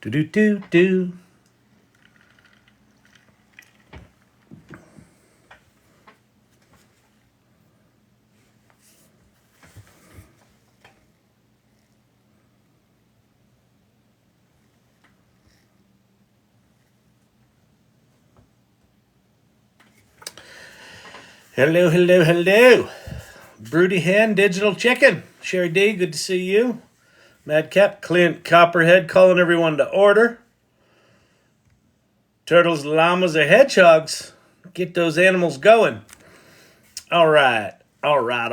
Do do do do. Hello, hello, hello. Broody Hand, Digital Chicken. Sherry D, good to see you. Madcap, Clint Copperhead calling everyone to order. Turtles, llamas, or hedgehogs. Get those animals going. All right. I got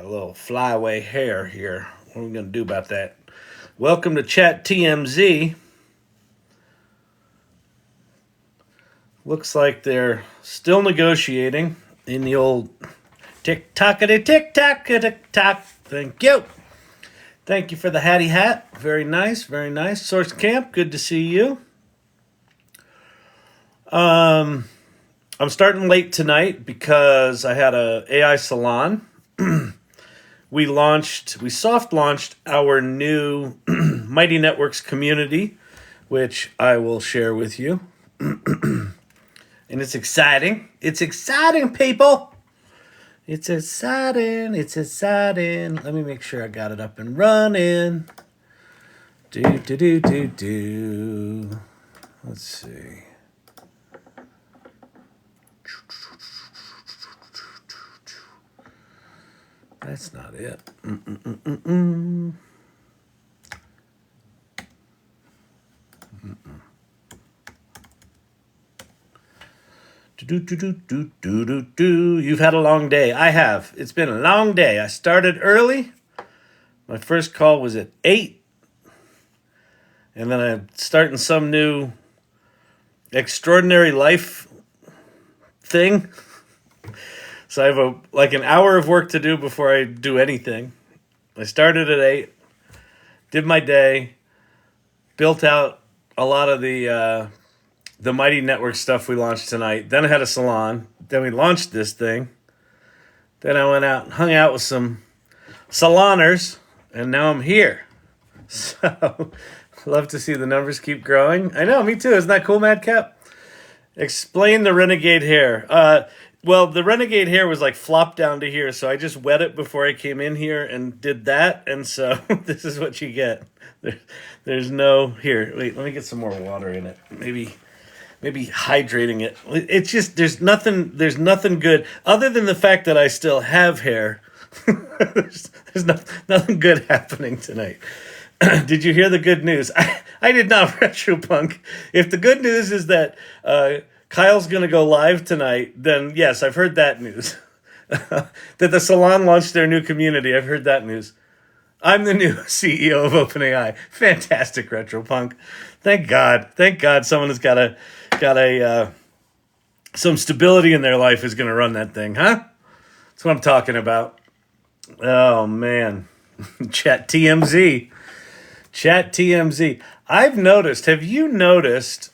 a little flyaway hair here. What are we going to do about that? Welcome to Chat TMZ. Looks like they're still negotiating in the old tick-tockity tick-tock. Thank you. Thank you for the hattie hat. Very nice, very nice. Source Camp, good to see you. I'm starting late tonight because I had a AI Salon. We soft launched our new Mighty Networks community, which I will share with you. And it's exciting. It's exciting, people. It's exciting. Let me make sure I got it up and running. Let's see. That's not it. You've had a long day. I have. It's been a long day. I started early. My first call was at 8. And then I'm starting some new extraordinary life thing. So I have an hour of work to do before I do anything. I started at 8, did my day, built out a lot of the Mighty Network stuff we launched tonight. Then I had a salon. Then we launched this thing. Then I went out and hung out with some saloners, and now I'm here. So, love to see the numbers keep growing. I know, me too. Isn't that cool, Madcap? Explain the renegade hair. Well, the renegade hair was like flopped down to here, so I just wet it before I came in here and did that, and so this is what you get. There's no... Here, wait, let me get some more water in it. Maybe hydrating it. It's just, there's nothing good, other than the fact that I still have hair. there's nothing good happening tonight. Did you hear the good news? I did not, Retropunk. If the good news is that Kyle's going to go live tonight, then yes, I've heard that news. That the salon launched their new community. I've heard that news. I'm the new CEO of OpenAI. Fantastic, Retropunk. Thank God someone has got some stability in their life is going to run that thing, huh? That's what I'm talking about. Oh, man. Chat TMZ. Have you noticed,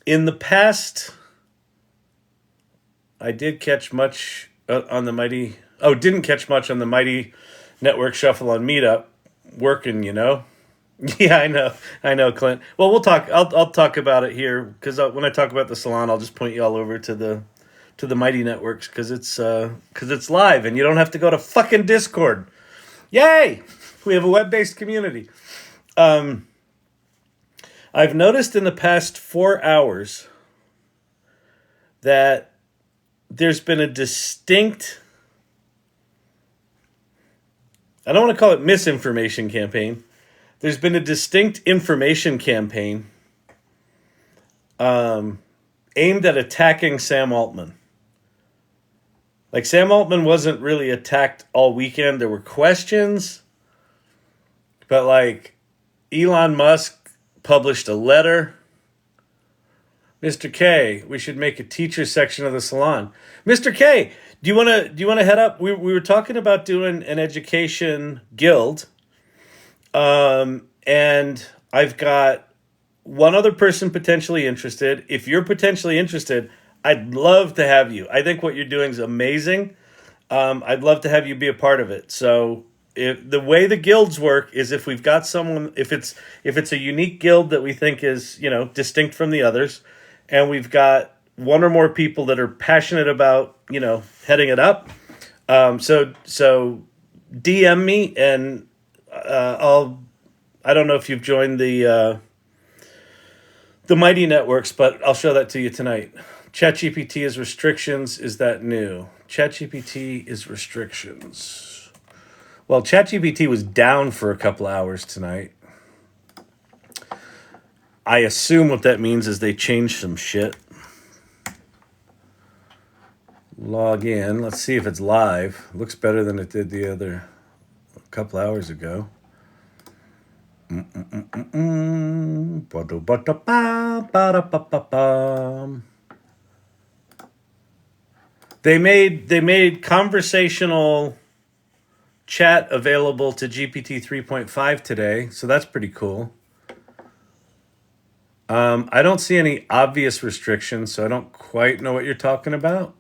in the past, I did catch much on the Mighty... Oh, didn't catch much on the Mighty Network Shuffle on Meetup. Working, you know? Yeah, I know, Clint. Well, we'll talk. I'll talk about it here, because when I talk about the salon, I'll just point you all over to the Mighty Networks, because it's live and you don't have to go to fucking Discord. Yay! We have a web-based community. I've noticed in the past 4 hours that there's been a distinct... I don't want to call it misinformation campaign. There's been a distinct information campaign aimed at attacking Sam Altman. Like, Sam Altman wasn't really attacked all weekend. There were questions. But, like, Elon Musk published a letter. Mr. K, we should make a teacher section of the salon. Mr. K, do you want to head up? We were talking about doing an education guild. And I've got one other person potentially interested. If you're potentially interested, I'd love to have you. I think what you're doing is amazing. I'd love to have you be a part of it. So if the way the guilds work is if we've got someone, if it's a unique guild that we think is, distinct from the others, and we've got one or more people that are passionate about, heading it up. So DM me and I don't know if you've joined the Mighty Networks, but I'll show that to you tonight. ChatGPT is restrictions. Is that new? ChatGPT is restrictions. Well, ChatGPT was down for a couple hours tonight. I assume what that means is they changed some shit. Log in. Let's see if it's live. Looks better than it did the other couple hours ago. They made conversational chat available to GPT 3.5 today, so that's pretty cool. I don't see any obvious restrictions, so I don't quite know what you're talking about.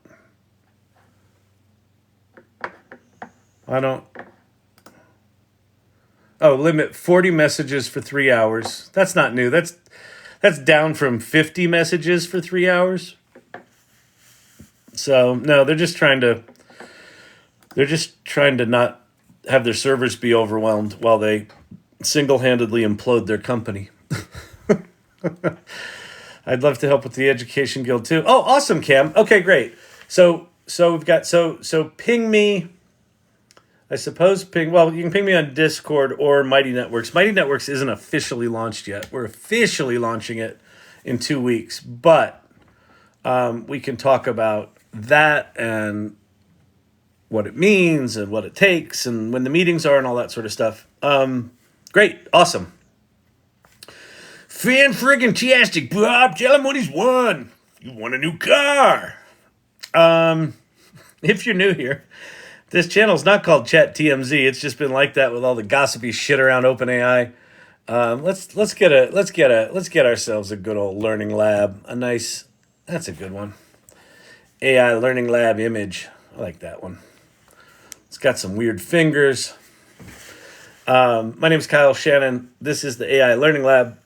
Limit 40 messages for 3 hours. That's not new. That's down from 50 messages for 3 hours. So no, they're just trying to not have their servers be overwhelmed while they single-handedly implode their company. I'd love to help with the Education Guild too. Oh, awesome, Cam. Okay, great. So we've got so ping me. I suppose well, you can ping me on Discord or Mighty Networks. Mighty Networks isn't officially launched yet. We're officially launching it in 2 weeks, but we can talk about that and what it means and what it takes and when the meetings are and all that sort of stuff. Great. Awesome. Fan-friggin-tastic, Bob. Tell him what he's won. You won a new car. If you're new here, this channel's not called Chat TMZ. It's just been like that with all the gossipy shit around OpenAI. Let's get ourselves a good old learning lab. That's a good one. AI Learning Lab image. I like that one. It's got some weird fingers. My name is Kyle Shannon. This is the AI Learning Lab.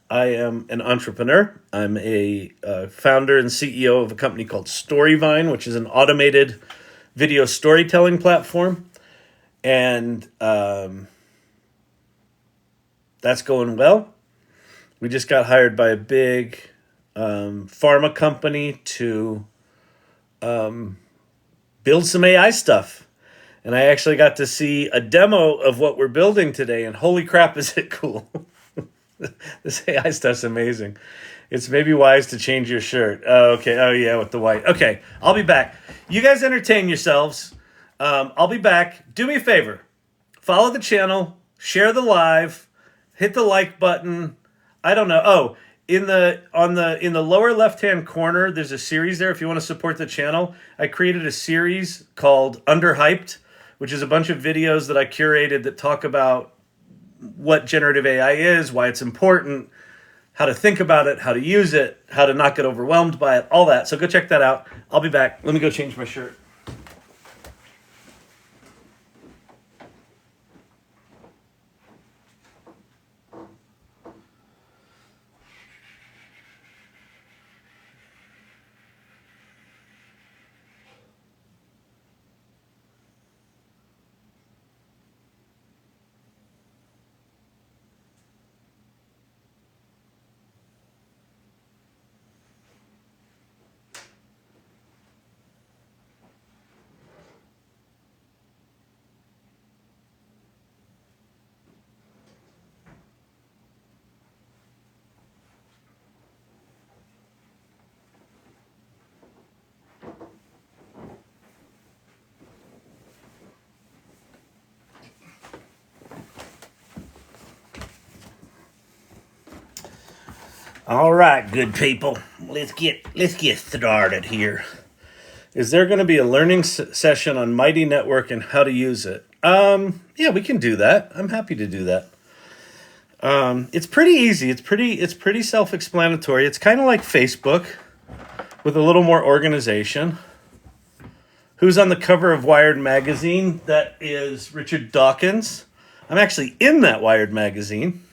I am an entrepreneur. I'm a founder and CEO of a company called Storyvine, which is an automated video storytelling platform. And that's going well. We just got hired by a big pharma company to build some AI stuff. And I actually got to see a demo of what we're building today, and holy crap, is it cool. This AI stuff's amazing. It's maybe wise to change your shirt. Oh, okay. Oh, yeah, with the white. Okay, I'll be back. You guys entertain yourselves. I'll be back. Do me a favor. Follow the channel. Share the live. Hit the like button. I don't know. Oh, in the lower left-hand corner, there's a series there if you want to support the channel. I created a series called Underhyped, which is a bunch of videos that I curated that talk about what generative AI is, why it's important, how to think about it, how to use it, how to not get overwhelmed by it, all that. So go check that out. I'll be back. Let me go change my shirt. All right, good people. Let's get started here. Is there going to be a learning session on Mighty Network and how to use it? Yeah, we can do that. I'm happy to do that. It's pretty easy. It's pretty self-explanatory. It's kind of like Facebook with a little more organization. Who's on the cover of Wired magazine? That is Richard Dawkins. I'm actually in that Wired magazine,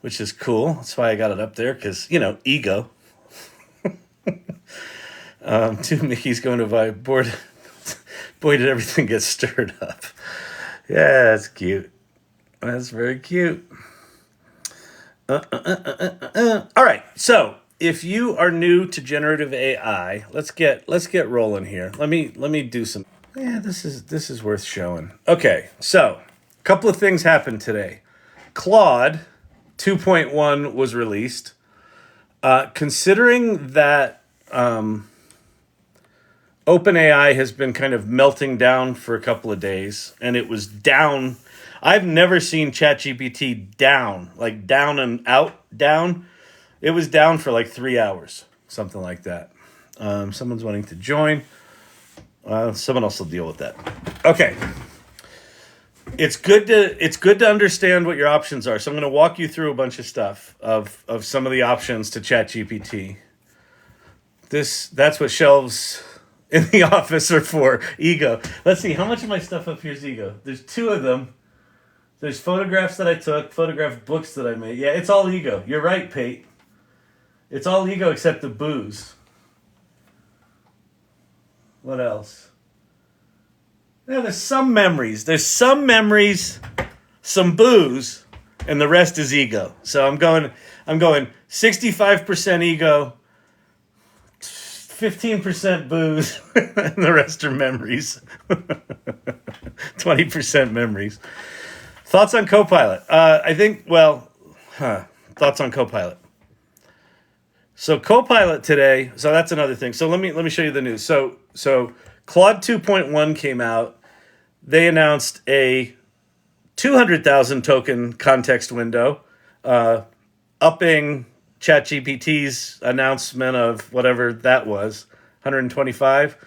which is cool. That's why I got it up there, because, ego. Two Mickey's going to buy board. Boy, did everything get stirred up. Yeah, that's cute. That's very cute. All right, so if you are new to generative AI, let's get rolling here. Let me do some. Yeah, this is worth showing. Okay, so a couple of things happened today. Claude 2.1 was released. Considering that OpenAI has been kind of melting down for a couple of days, and it was down. I've never seen ChatGPT down, like down and out, down. It was down for like 3 hours, something like that. Someone's wanting to join. Someone else will deal with that. Okay. It's good to understand what your options are. So I'm going to walk you through a bunch of stuff of some of the options to ChatGPT. That's what shelves in the office are for. Ego. Let's see, how much of my stuff up here is ego? There's 2 of them. There's photographs that I took, photograph books that I made. Yeah, it's all ego. You're right, Pate. It's all ego except the booze. What else? Yeah, there's some memories. Some booze, and the rest is ego. So I'm going 65% ego, 15% booze, and the rest are memories. 20% memories. Thoughts on CoPilot? Thoughts on CoPilot. So CoPilot today, so that's another thing. So let me show you the news. So Claude 2.1 came out. They announced a 200,000 token context window, upping ChatGPT's announcement of whatever that was, 125.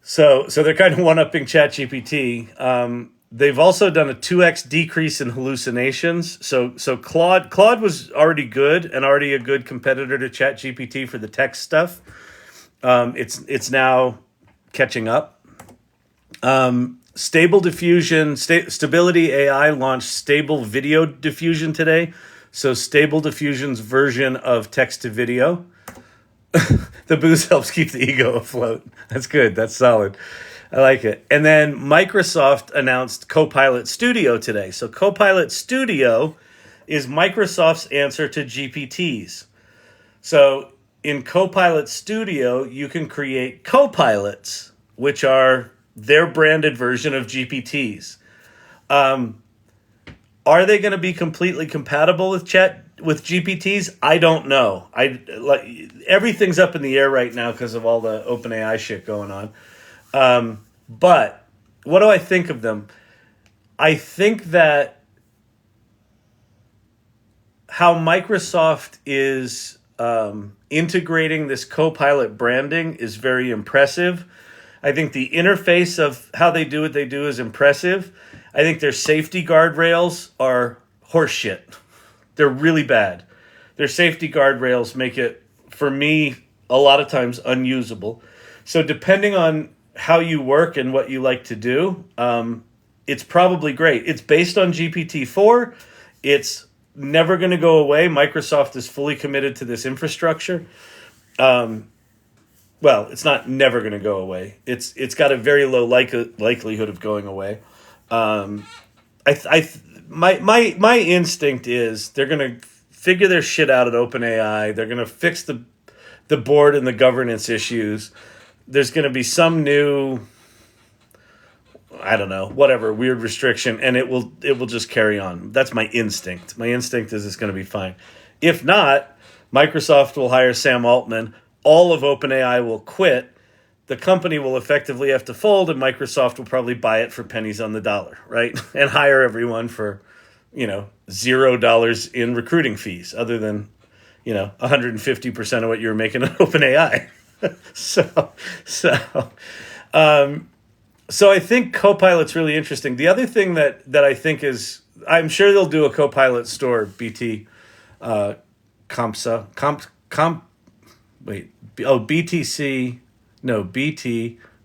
So they're kind of one-upping ChatGPT. They've also done a 2x decrease in hallucinations. So Claude was already good and already a good competitor to ChatGPT for the text stuff. It's now catching up. Stable Diffusion, Stability AI launched Stable Video Diffusion today. So Stable Diffusion's version of text to video. The booze helps keep the ego afloat. That's good. That's solid. I like it. And then Microsoft announced Copilot Studio today. So Copilot Studio is Microsoft's answer to GPTs. So in Copilot Studio, you can create copilots, which are their branded version of GPTs. Are they going to be completely compatible with GPTs? I don't know. Everything's up in the air right now because of all the OpenAI shit going on. But what do I think of them? I think that how Microsoft is integrating this Copilot branding is very impressive. I think the interface of how they do what they do is impressive. I think their safety guardrails are horseshit. They're really bad. Their safety guardrails make it, for me, a lot of times unusable. So depending on how you work and what you like to do, it's probably great. It's based on GPT-4. It's never going to go away. Microsoft is fully committed to this infrastructure. Well, it's not never going to go away. It's got a very low likelihood of going away. My instinct is they're going to figure their shit out at OpenAI. They're going to fix the board and the governance issues. There's going to be some new, I don't know, whatever, weird restriction, and it will just carry on. That's my instinct. My instinct is it's going to be fine. If not, Microsoft will hire Sam Altman. All of OpenAI will quit. The company will effectively have to fold, and Microsoft will probably buy it for pennies on the dollar, right? And hire everyone for, $0 in recruiting fees, other than, 150% of what you were making at OpenAI. So I think Copilot's really interesting. The other thing that I think is, I'm sure they'll do a Copilot store, BTC,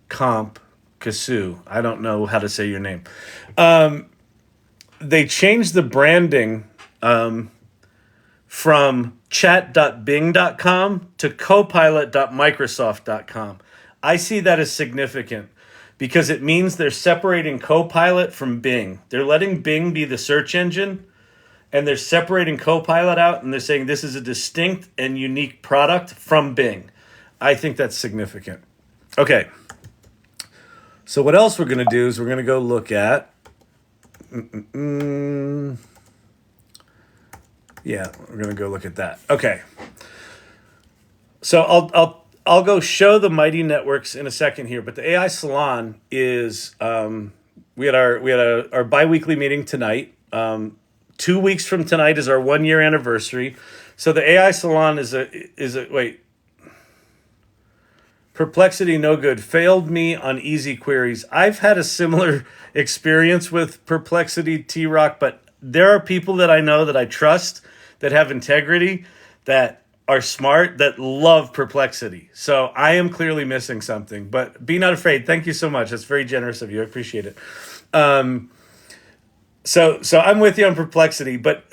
Comp Kasu. I don't know how to say your name. They changed the branding from chat.bing.com to copilot.microsoft.com. I see that as significant because it means they're separating Copilot from Bing. They're letting Bing be the search engine, and they're separating Copilot out, and they're saying this is a distinct and unique product from Bing. I think that's significant. Okay. So what else we're going to do is we're going to go look at... Yeah, we're going to go look at that. Okay. So I'll go show the Mighty Networks in a second here, but the AI Salon is we had our bi-weekly meeting tonight. 2 weeks from tonight is our 1 year anniversary. So the AI Salon is a wait. Perplexity no good. Failed me on easy queries. I've had a similar experience with Perplexity, T-Rock, but there are people that I know that I trust, that have integrity, that are smart, that love Perplexity. So I am clearly missing something, but be not afraid. Thank you so much. That's very generous of you. I appreciate it. So I'm with you on Perplexity, but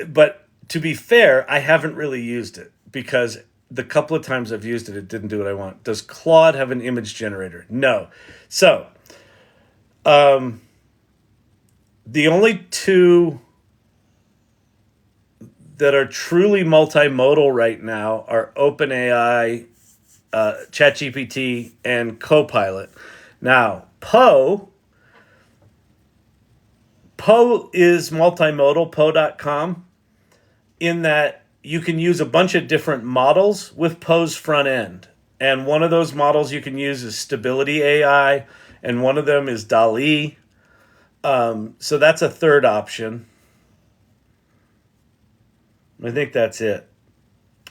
to be fair, I haven't really used it because the couple of times I've used it, it didn't do what I want. Does Claude have an image generator? No. So the only two that are truly multimodal right now are OpenAI, ChatGPT, and CoPilot. Now, Poe is multimodal, Poe.com, in that you can use a bunch of different models with Poe's front end. And one of those models you can use is Stability AI, and one of them is DALL-E. So that's a third option. I think that's it.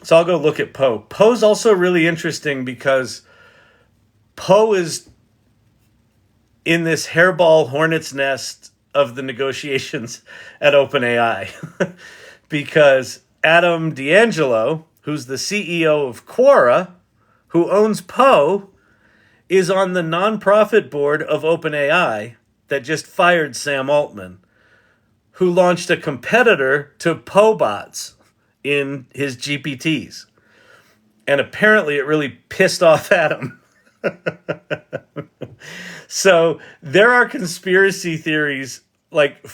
So I'll go look at Poe. Poe's also really interesting because Poe is in this hairball hornet's nest of the negotiations at OpenAI. Because Adam D'Angelo, who's the CEO of Quora, who owns Poe, is on the nonprofit board of OpenAI that just fired Sam Altman, who launched a competitor to Poe bots in his GPTs. And apparently it really pissed off Adam. So there are conspiracy theories like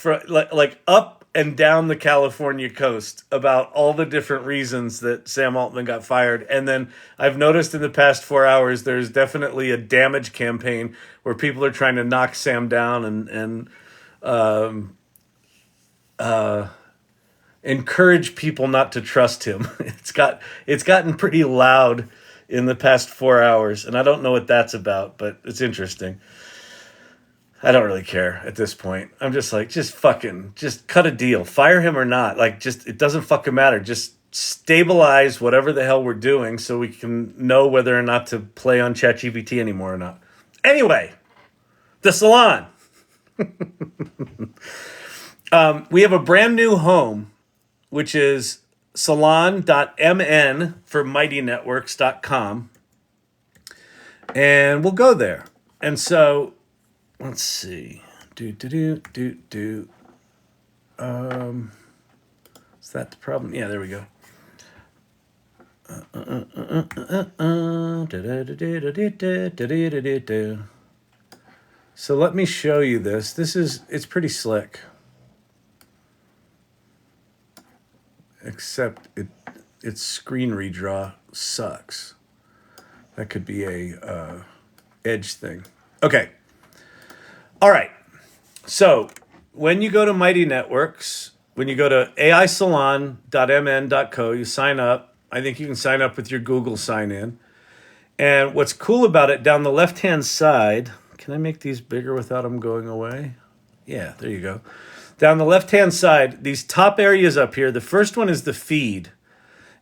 up and down the California coast about all the different reasons that Sam Altman got fired. And then I've noticed in the past 4 hours, there's definitely a damage campaign where people are trying to knock Sam down and encourage people not to trust him. It's gotten pretty loud in the past 4 hours, and I don't know what that's about, but it's interesting. I don't really care at this point. I'm just like, just cut a deal. Fire him or not. Like, it doesn't fucking matter. Just stabilize whatever the hell we're doing so we can know whether or not to play on ChatGPT anymore or not. Anyway, the salon. We have a brand new home, which is salon.mn for mightynetworks.com. And we'll go there. And so let's see. Is that the problem? Yeah, there we go. So let me show you this. It's pretty slick. Except its screen redraw sucks. That could be a edge thing. Okay. All right. So when you go to Mighty Networks, when you go to aisalon.mn.co, you sign up. I think you can sign up with your Google sign-in. And what's cool about it, down the left-hand side, can I make these bigger without them going away? Yeah, there you go. Down the left-hand side, these top areas up here, the first one is the feed.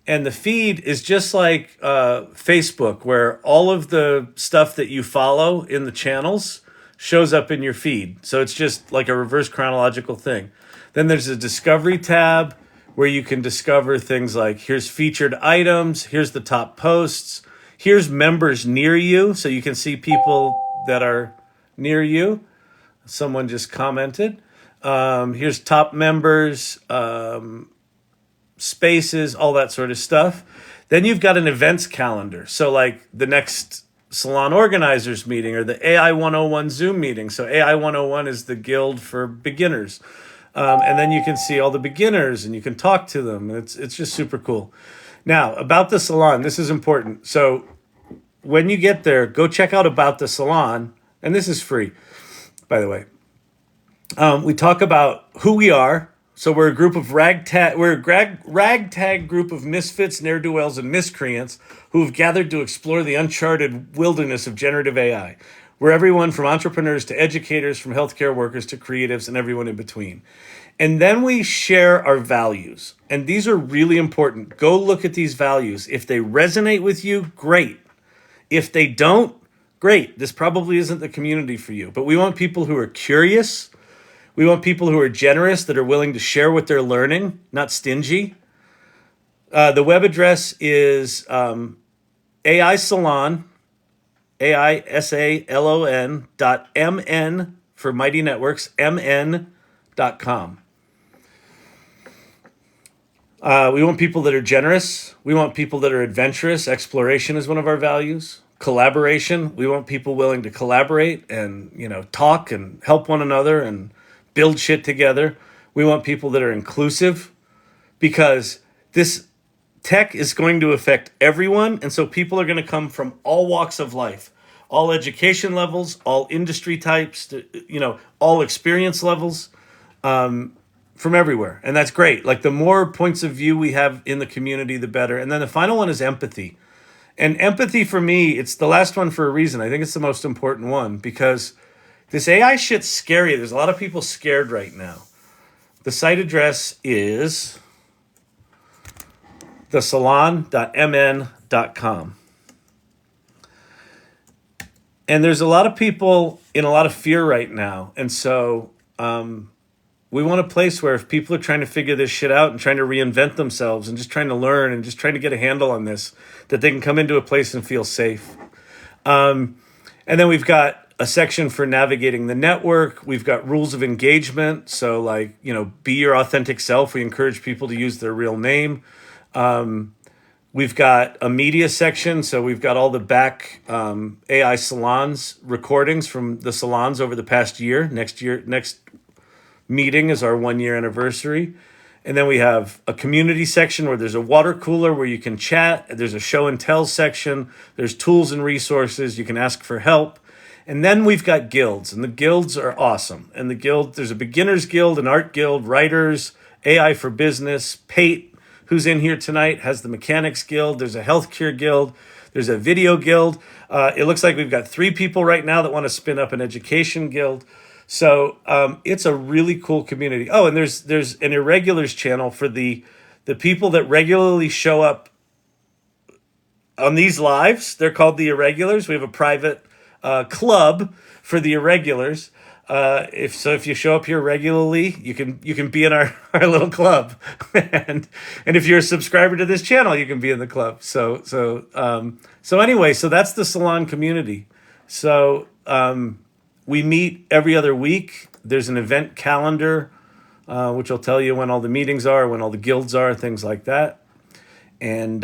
And the feed is just like Facebook, where all of the stuff that you follow in the channels shows up in your feed. So it's just like a reverse chronological thing. Then there's a discovery tab where you can discover things like here's featured items, here's the top posts, here's members near you. So you can see people that are near you. Someone just commented. Here's top members, spaces, all that sort of stuff. Then you've got an events calendar. So like the next salon organizers meeting or the AI 101 Zoom meeting. So AI 101 is the guild for beginners. And then you can see all the beginners and you can talk to them. It's just super cool. Now, about the salon, this is important. So when you get there, go check out About the Salon. And this is free, by the way. We talk about who we are. So we're a group of ragtag group of misfits, ne'er-do-wells, and miscreants who have gathered to explore the uncharted wilderness of generative AI. We're everyone from entrepreneurs to educators, from healthcare workers to creatives, and everyone in between. And then we share our values. And these are really important. Go look at these values. If they resonate with you, great. If they don't, great. This probably isn't the community for you. But we want people who are curious. We want people who are generous, that are willing to share what they're learning, not stingy. The web address is AI Salon, AISALON.MN for Mighty Networks, MN.com. We want people that are generous. We want people that are adventurous. Exploration is one of our values. Collaboration. We want people willing to collaborate and, talk and help one another and build shit together. We want people that are inclusive, because this tech is going to affect everyone. And so people are going to come from all walks of life, all education levels, all industry types, all experience levels, from everywhere. And that's great. Like, the more points of view we have in the community, the better. And then the final one is empathy. And empathy, for me, it's the last one for a reason. I think it's the most important one, because this AI shit's scary. There's a lot of people scared right now. The site address is thesalon.mn.com. And there's a lot of people in a lot of fear right now. And so we want a place where, if people are trying to figure this shit out and trying to reinvent themselves and just trying to learn and just trying to get a handle on this, that they can come into a place and feel safe. And then we've got a section for navigating the network. We've got rules of engagement. So be your authentic self. We encourage people to use their real name. We've got a media section. So we've got all the back AI salons recordings from the salons over the past year. Next meeting is our 1-year anniversary. And then we have a community section where there's a water cooler where you can chat. There's a show and tell section. There's tools and resources. You can ask for help. And then we've got guilds, and the guilds are awesome. And there's a beginners guild, an art guild, writers, AI for business. Pate, who's in here tonight, has the mechanics guild. There's a healthcare guild. There's a video guild. It looks like we've got 3 people right now that want to spin up an education guild. So it's a really cool community. Oh, and there's an irregulars channel for the people that regularly show up on these lives. They're called the irregulars. We have a private club for the irregulars. If you show up here regularly, you can be in our little club, and if you're a subscriber to this channel, you can be in the club. So anyway, so that's the salon community. So we meet every other week. There's an event calendar, which will tell you when all the meetings are, when all the guilds are, things like that. And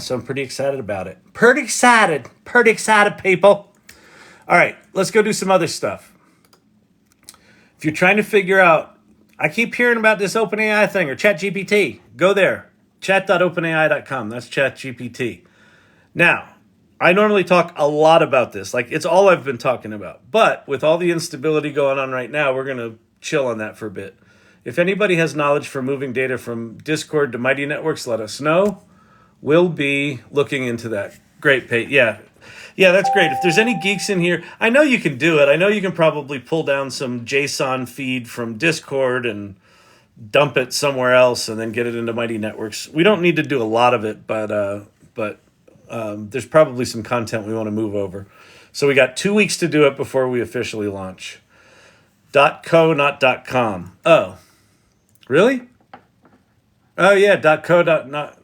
so I'm pretty excited about it. Pretty excited, people. All right, let's go do some other stuff. If you're trying to figure out, I keep hearing about this OpenAI thing or ChatGPT, go there, chat.openai.com. That's ChatGPT. Now, I normally talk a lot about this. Like, it's all I've been talking about. But with all the instability going on right now, we're going to chill on that for a bit. If anybody has knowledge for moving data from Discord to Mighty Networks, let us know. We'll be looking into that. Great, Pate. Yeah, that's great. If there's any geeks in here, I know you can do it. I know you can probably pull down some JSON feed from Discord and dump it somewhere else and then get it into Mighty Networks. We don't need to do a lot of it, but there's probably some content we want to move over. So we got 2 weeks to do it before we officially launch. .co, not .com. Oh, really? Oh, yeah, .co, not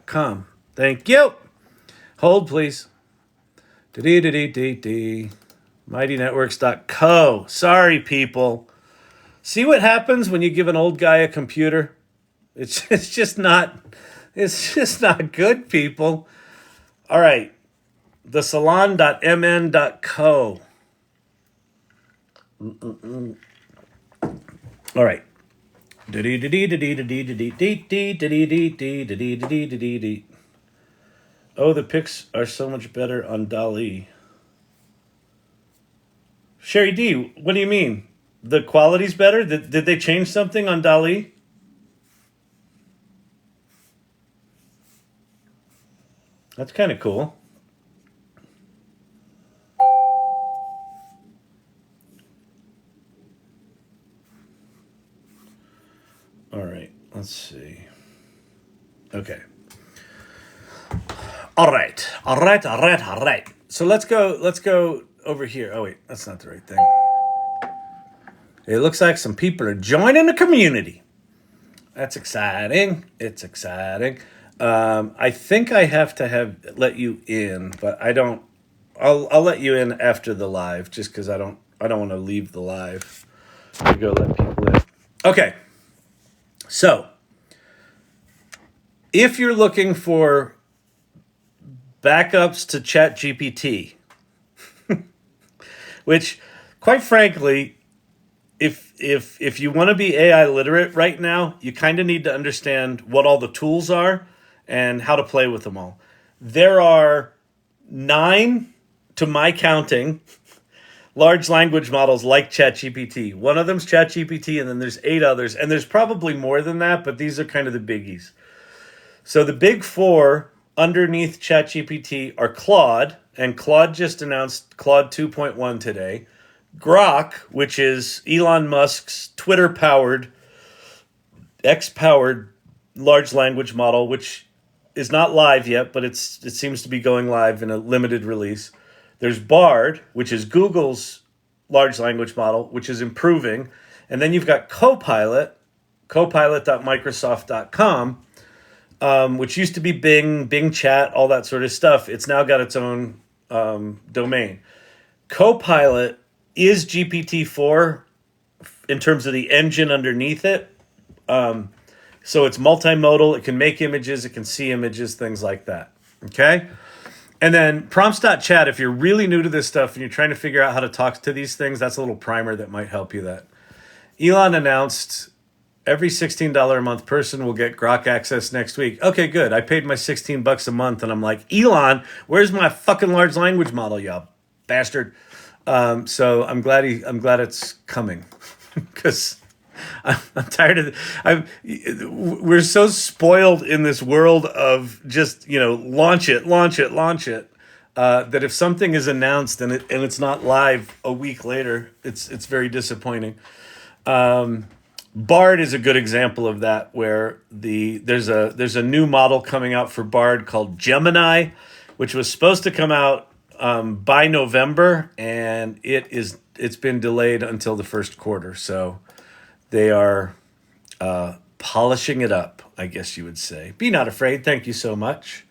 .com. Thank you. Hold, please. MightyNetworks.co. Sorry, people. See what happens when you give an old guy a computer? It's just not good, people. All right. Thesalon.mn.co. All right. Oh, the pics are so much better on DALL-E. Sherry D, what do you mean? The quality's better? Did they change something on DALL-E? That's kind of cool. All right, let's see. Okay. All right. So let's go over here. Oh wait, that's not the right thing. It looks like some people are joining the community. That's exciting. It's exciting. I think I have to let you in, but I don't. I'll let you in after the live, just because I don't want to leave the live. I go let people in. Okay. So, if you're looking for backups to ChatGPT, which, quite frankly, if you want to be AI literate right now, you kind of need to understand what all the tools are and how to play with them all. There are 9, to my counting, large language models like ChatGPT. One of them's ChatGPT, and then there's 8 others, and there's probably more than that, but these are kind of the biggies. So the big 4 underneath ChatGPT are Claude, and Claude just announced Claude 2.1 today. Grock, which is Elon Musk's Twitter-powered, X-powered large language model, which is not live yet, but it seems to be going live in a limited release. There's Bard, which is Google's large language model, which is improving. And then you've got CoPilot, copilot.microsoft.com, which used to be Bing Chat, all that sort of stuff. It's now got its own domain. Copilot is GPT-4 in terms of the engine underneath it. So it's multimodal. It can make images. It can see images, things like that. Okay? And then prompts.chat, if you're really new to this stuff and you're trying to figure out how to talk to these things, that's a little primer that might help you that. Elon announced every $16 a month person will get Grock access next week. Okay, good. I paid my $16 a month and I'm like, Elon, where's my fucking large language model, you bastard? So I'm glad it's coming because I'm tired of we're so spoiled in this world of just, launch it, that if something is announced and it's not live a week later, it's very disappointing. Bard is a good example of that, where there's a new model coming out for Bard called Gemini, which was supposed to come out by November, and it's been delayed until the first quarter. So they are polishing it up, I guess you would say. Be not afraid. Thank you so much.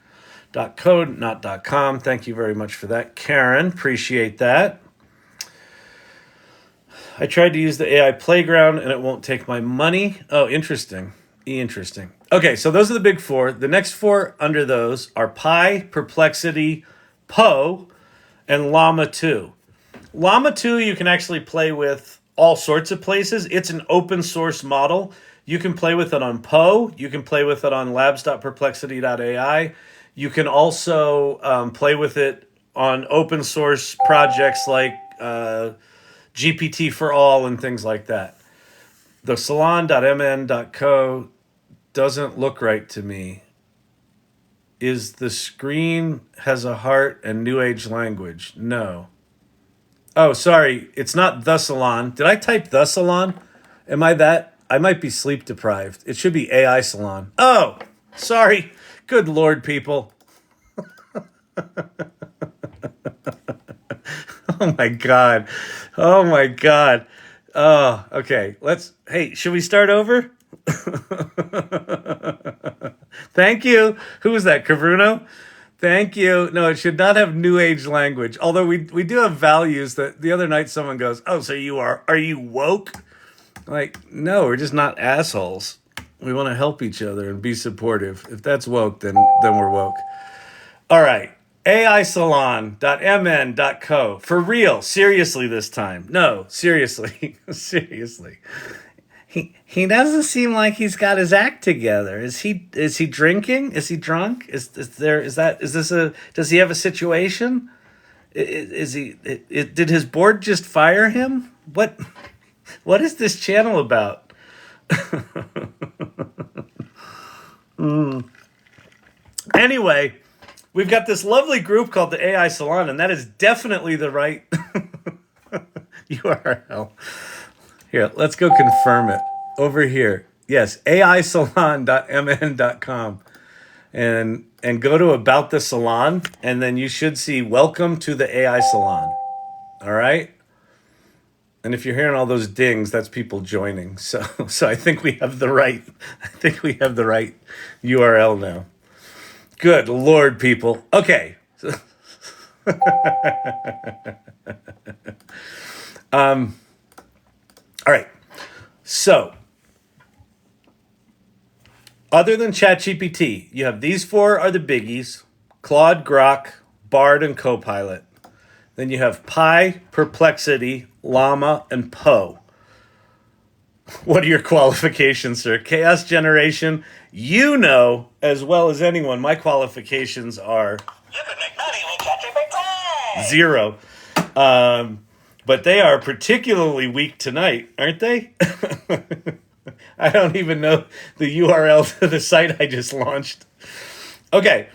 .code, not .com. Thank you very much for that, Karen. Appreciate that. I tried to use the AI Playground, and it won't take my money. Oh, interesting. Interesting. Okay, so those are the big 4. The next 4 under those are Pi, Perplexity, Poe, and Llama 2. Llama 2 you can actually play with all sorts of places. It's an open source model. You can play with it on Poe. You can play with it on labs.perplexity.ai. You can also play with it on open source projects like GPT for All and things like that. The salon.mn.co doesn't look right to me. Is the screen has a heart and new age language? No. Oh, sorry. It's not the salon. Did I type the salon? Am I that? I might be sleep deprived. It should be AI Salon. Oh, sorry. Good Lord, people. Oh my God. Oh my God. Oh, okay. Hey, should we start over? Thank you. Who was that? Kavruno? Thank you. No, it should not have new age language. Although we do have values that the other night someone goes, "Oh, so are you woke?" Like, no, we're just not assholes. We want to help each other and be supportive. If that's woke, then we're woke. All right. aisalon.mn.co. For real, seriously this time. No, seriously. Seriously. He doesn't seem like he's got his act together. Is he drinking? Is he drunk? Is this a does he have a situation? Is he did his board just fire him? What is this channel about? Anyway, we've got this lovely group called the AI Salon, and that is definitely the right URL. Here, let's go confirm it. Over here. Yes, aisalon.mn.com. And go to About the Salon, and then you should see Welcome to the AI Salon. All right? And if you're hearing all those dings, that's people joining. So I think we have the right URL now. Good Lord, people. Okay. All right. So, other than ChatGPT, you have these four are the biggies: Claude, Grock, Bard, and CoPilot. Then you have Pi, Perplexity, Llama, and Poe. What are your qualifications, sir? Chaos generation. You know as well as anyone, my qualifications are You can make money with ChatGPT. zero. But they are particularly weak tonight, aren't they? I don't even know the URL to the site I just launched. Okay.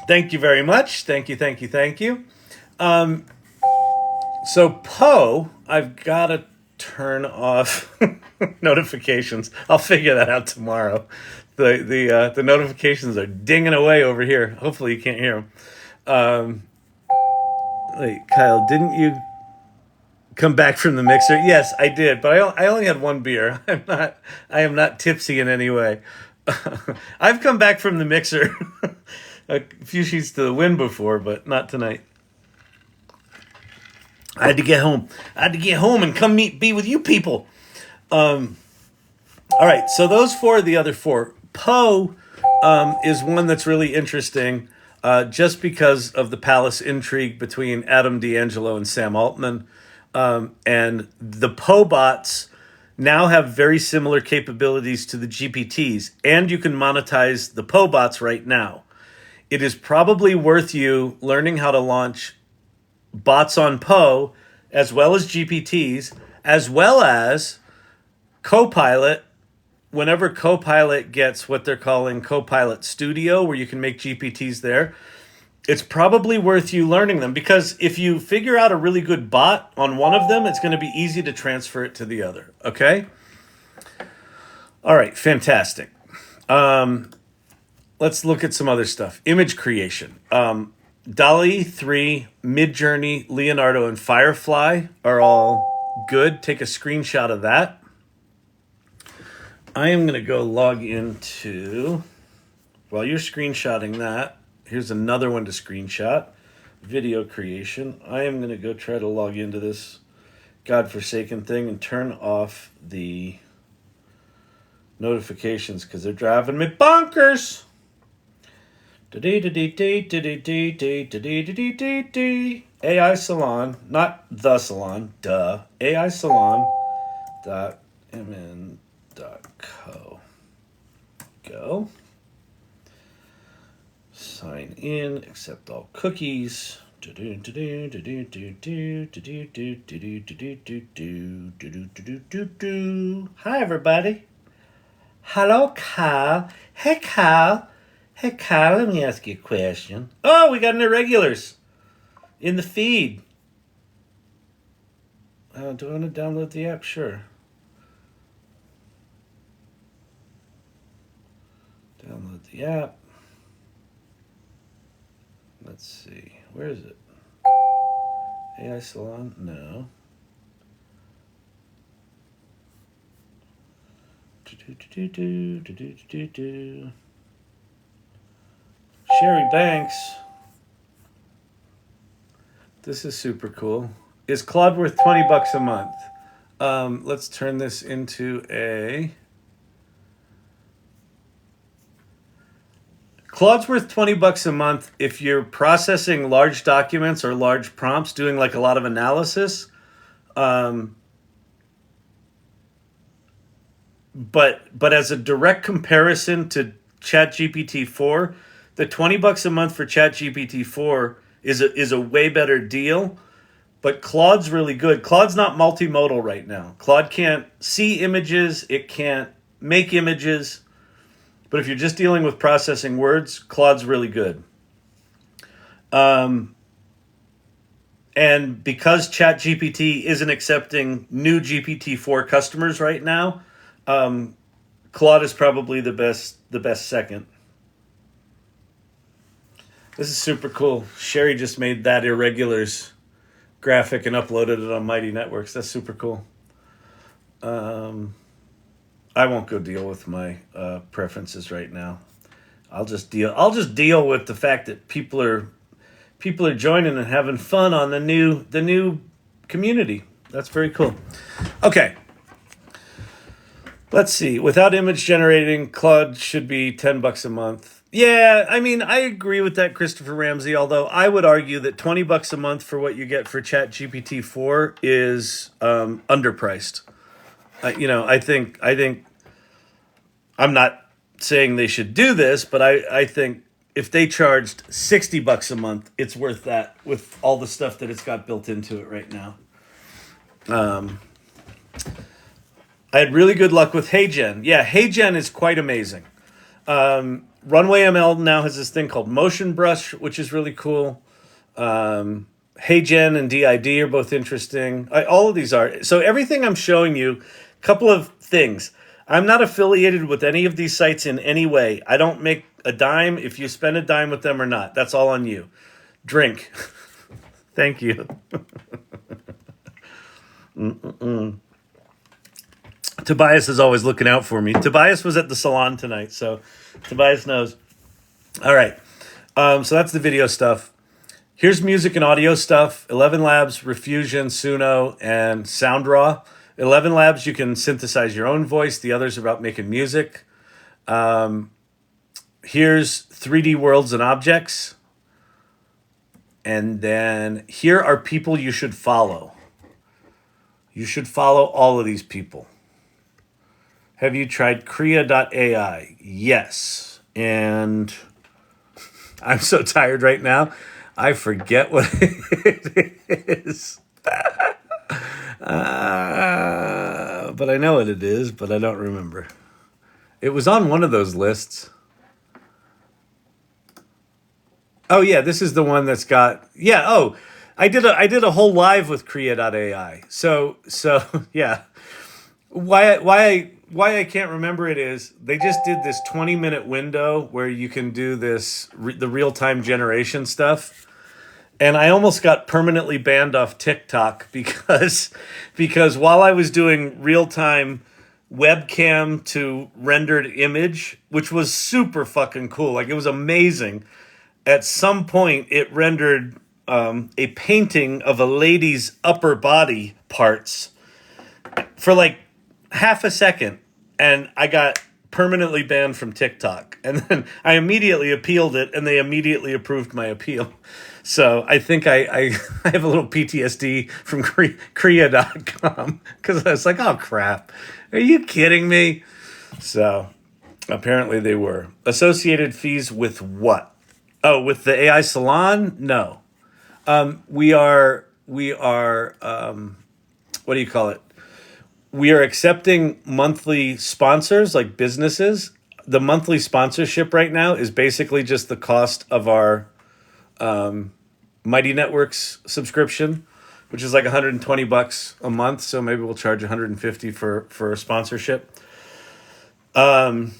Thank you very much. Thank you, thank you, thank you. So Poe, I've got to turn off notifications. I'll figure that out tomorrow. The notifications are dinging away over here. Hopefully you can't hear them. Wait, Kyle, didn't you come back from the mixer? Yes, I did, but I only had one beer. I am not tipsy in any way. I've come back from the mixer a few sheets to the wind before, but not tonight. I had to get home. I had to get home and come be with you people. All right, so those four are the other four. Poe is one that's really interesting, just because of the palace intrigue between Adam D'Angelo and Sam Altman. And the Poe bots now have very similar capabilities to the GPTs, and you can monetize the Poe bots right now. It is probably worth you learning how to launch bots on Poe, as well as GPTs, as well as CoPilot. Whenever CoPilot gets what they're calling CoPilot Studio, where you can make GPTs there, it's probably worth you learning them, because if you figure out a really good bot on one of them, it's going to be easy to transfer it to the other. Okay? All right, fantastic. Let's look at some other stuff. Image creation. DALL-E 3, Midjourney, Leonardo, and Firefly are all good. Take a screenshot of that. I am going to go log into, while you're screenshotting that, here's another one to screenshot. Video creation. I am going to go try to log into this godforsaken thing and turn off the notifications because they're driving me bonkers. AI Salon, not the salon, duh. AI Salon.mn.co. Go. Sign in, accept all cookies. Hi, everybody. Hello, Kyle. Hey, Kyle. Hey, Kyle, let me ask you a question. Oh, we got an irregulars in the feed. Do I want to download the app? Sure. Download the app. Let's see. Where is it? AI Salon? No. Sherry Banks. This is super cool. Is Claude worth $20 a month? Let's turn this into a... Claude's worth $20 a month if you're processing large documents or large prompts, doing like a lot of analysis. But as a direct comparison to ChatGPT 4, the $20 a month for ChatGPT 4 is a way better deal. But Claude's really good. Claude's not multimodal right now. Claude can't see images, it can't make images. But if you're just dealing with processing words, Claude's really good. And because ChatGPT isn't accepting new GPT-4 customers right now, Claude is probably the best second. This is super cool. Sherry just made that Irregulars graphic and uploaded it on Mighty Networks. That's super cool. I won't go deal with my preferences right now. I'll just deal with the fact that people are joining and having fun on the new community. That's very cool. Okay. Let's see. Without image generating, Claude should be $10 a month. Yeah, I mean, I agree with that, Christopher Ramsey, although I would argue that $20 a month for what you get for ChatGPT 4 is underpriced. I think I'm not saying they should do this, but I think if they charged $60 a month, it's worth that with all the stuff that it's got built into it right now. I had really good luck with HeyGen. Yeah, HeyGen is quite amazing. Runway ML now has this thing called Motion Brush, which is really cool. HeyGen and DID are both interesting. All of these are. So everything I'm showing you, a couple of things. I'm not affiliated with any of these sites in any way. I don't make a dime if you spend a dime with them or not. That's all on you. Drink. Thank you. Tobias is always looking out for me. Tobias was at the salon tonight, so Tobias knows. All right. So that's the video stuff. Here's music and audio stuff. 11 Labs, Refusion, Suno, and SoundRaw. 11 Labs, you can synthesize your own voice. The others are about making music. Here's 3D worlds and objects. And then here are people you should follow. You should follow all of these people. Have you tried Krea.ai? Yes. And I'm so tired right now, I forget what it is. But I know what it is, but I don't remember. It was on one of those lists. Oh yeah, this is the one that's got I did a whole live with Krea.ai. So yeah. Why I can't remember it is they just did this 20-minute window where you can do this the real-time generation stuff. And I almost got permanently banned off TikTok because while I was doing real-time webcam to rendered image, which was super fucking cool, like it was amazing, at some point it rendered a painting of a lady's upper body parts for like half a second, and I got permanently banned from TikTok. And then I immediately appealed it, and they immediately approved my appeal. So I think I have a little PTSD from Krea.com because I was like, oh crap, are you kidding me? So apparently they were. Associated fees with what? Oh, with the AI Salon? No. We are what do you call it? We are accepting monthly sponsors, like businesses. The monthly sponsorship right now is basically just the cost of our Mighty Networks subscription, which is like $120 a month. So maybe we'll charge $150 for a sponsorship. And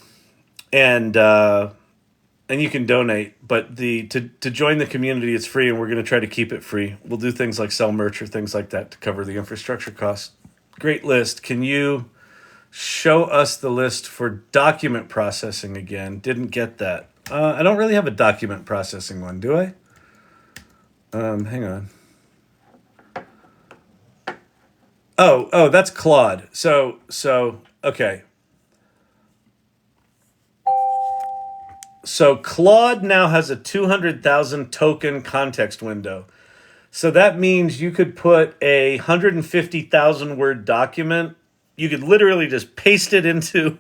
you can donate, but to join the community, it's free, and we're going to try to keep it free. We'll do things like sell merch or things like that to cover the infrastructure costs. Great list. Can you show us the list for document processing again? Didn't get that. I don't really have a document processing one, do I? Hang on. Oh, that's Claude. Okay. So Claude now has a 200,000 token context window. So that means you could put a 150,000 word document. You could literally just paste it into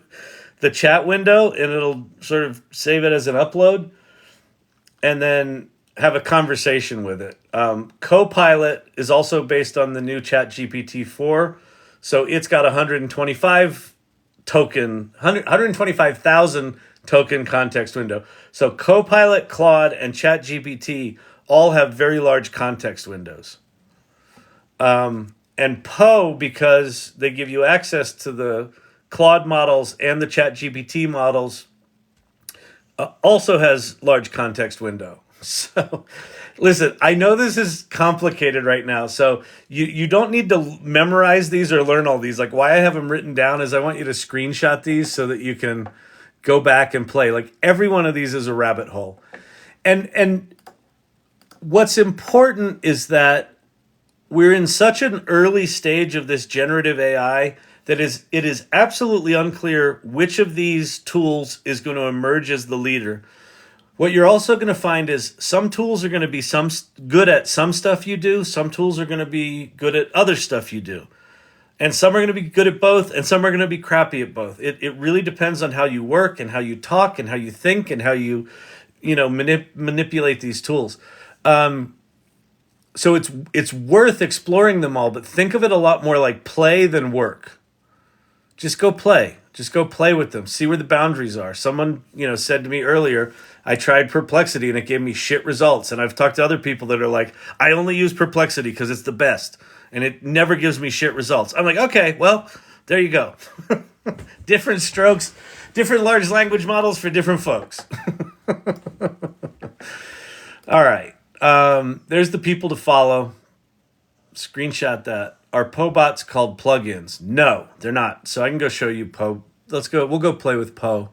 the chat window and it'll sort of save it as an upload and then have a conversation with it. CoPilot is also based on the new ChatGPT 4. So it's got 125,000 token context window. So CoPilot, Claude, and ChatGPT all have very large context windows. And Poe, because they give you access to the Claude models and the ChatGPT models, also has large context window. So, listen, I know this is complicated right now. So you don't need to memorize these or learn all these. Like why I have them written down is I want you to screenshot these so that you can go back and play. Like every one of these is a rabbit hole. And what's important is that we're in such an early stage of this generative AI that it is absolutely unclear which of these tools is going to emerge as the leader. What you're also going to find is some tools are going to be good at some stuff you do, some tools are going to be good at other stuff you do. And some are going to be good at both, and some are going to be crappy at both. It really depends on how you work and how you talk and how you think and how you manipulate these tools. So it's worth exploring them all, but think of it a lot more like play than work. Just go play. Just go play with them. See where the boundaries are. Someone, said to me earlier, I tried Perplexity and it gave me shit results. And I've talked to other people that are like, I only use Perplexity because it's the best. And it never gives me shit results. I'm like, okay, well, there you go. Different strokes, different large language models for different folks. All right. There's the people to follow. Screenshot that. Are Poe bots called plugins? No, they're not. So I can go show you Poe. Let's go. We'll go play with Poe.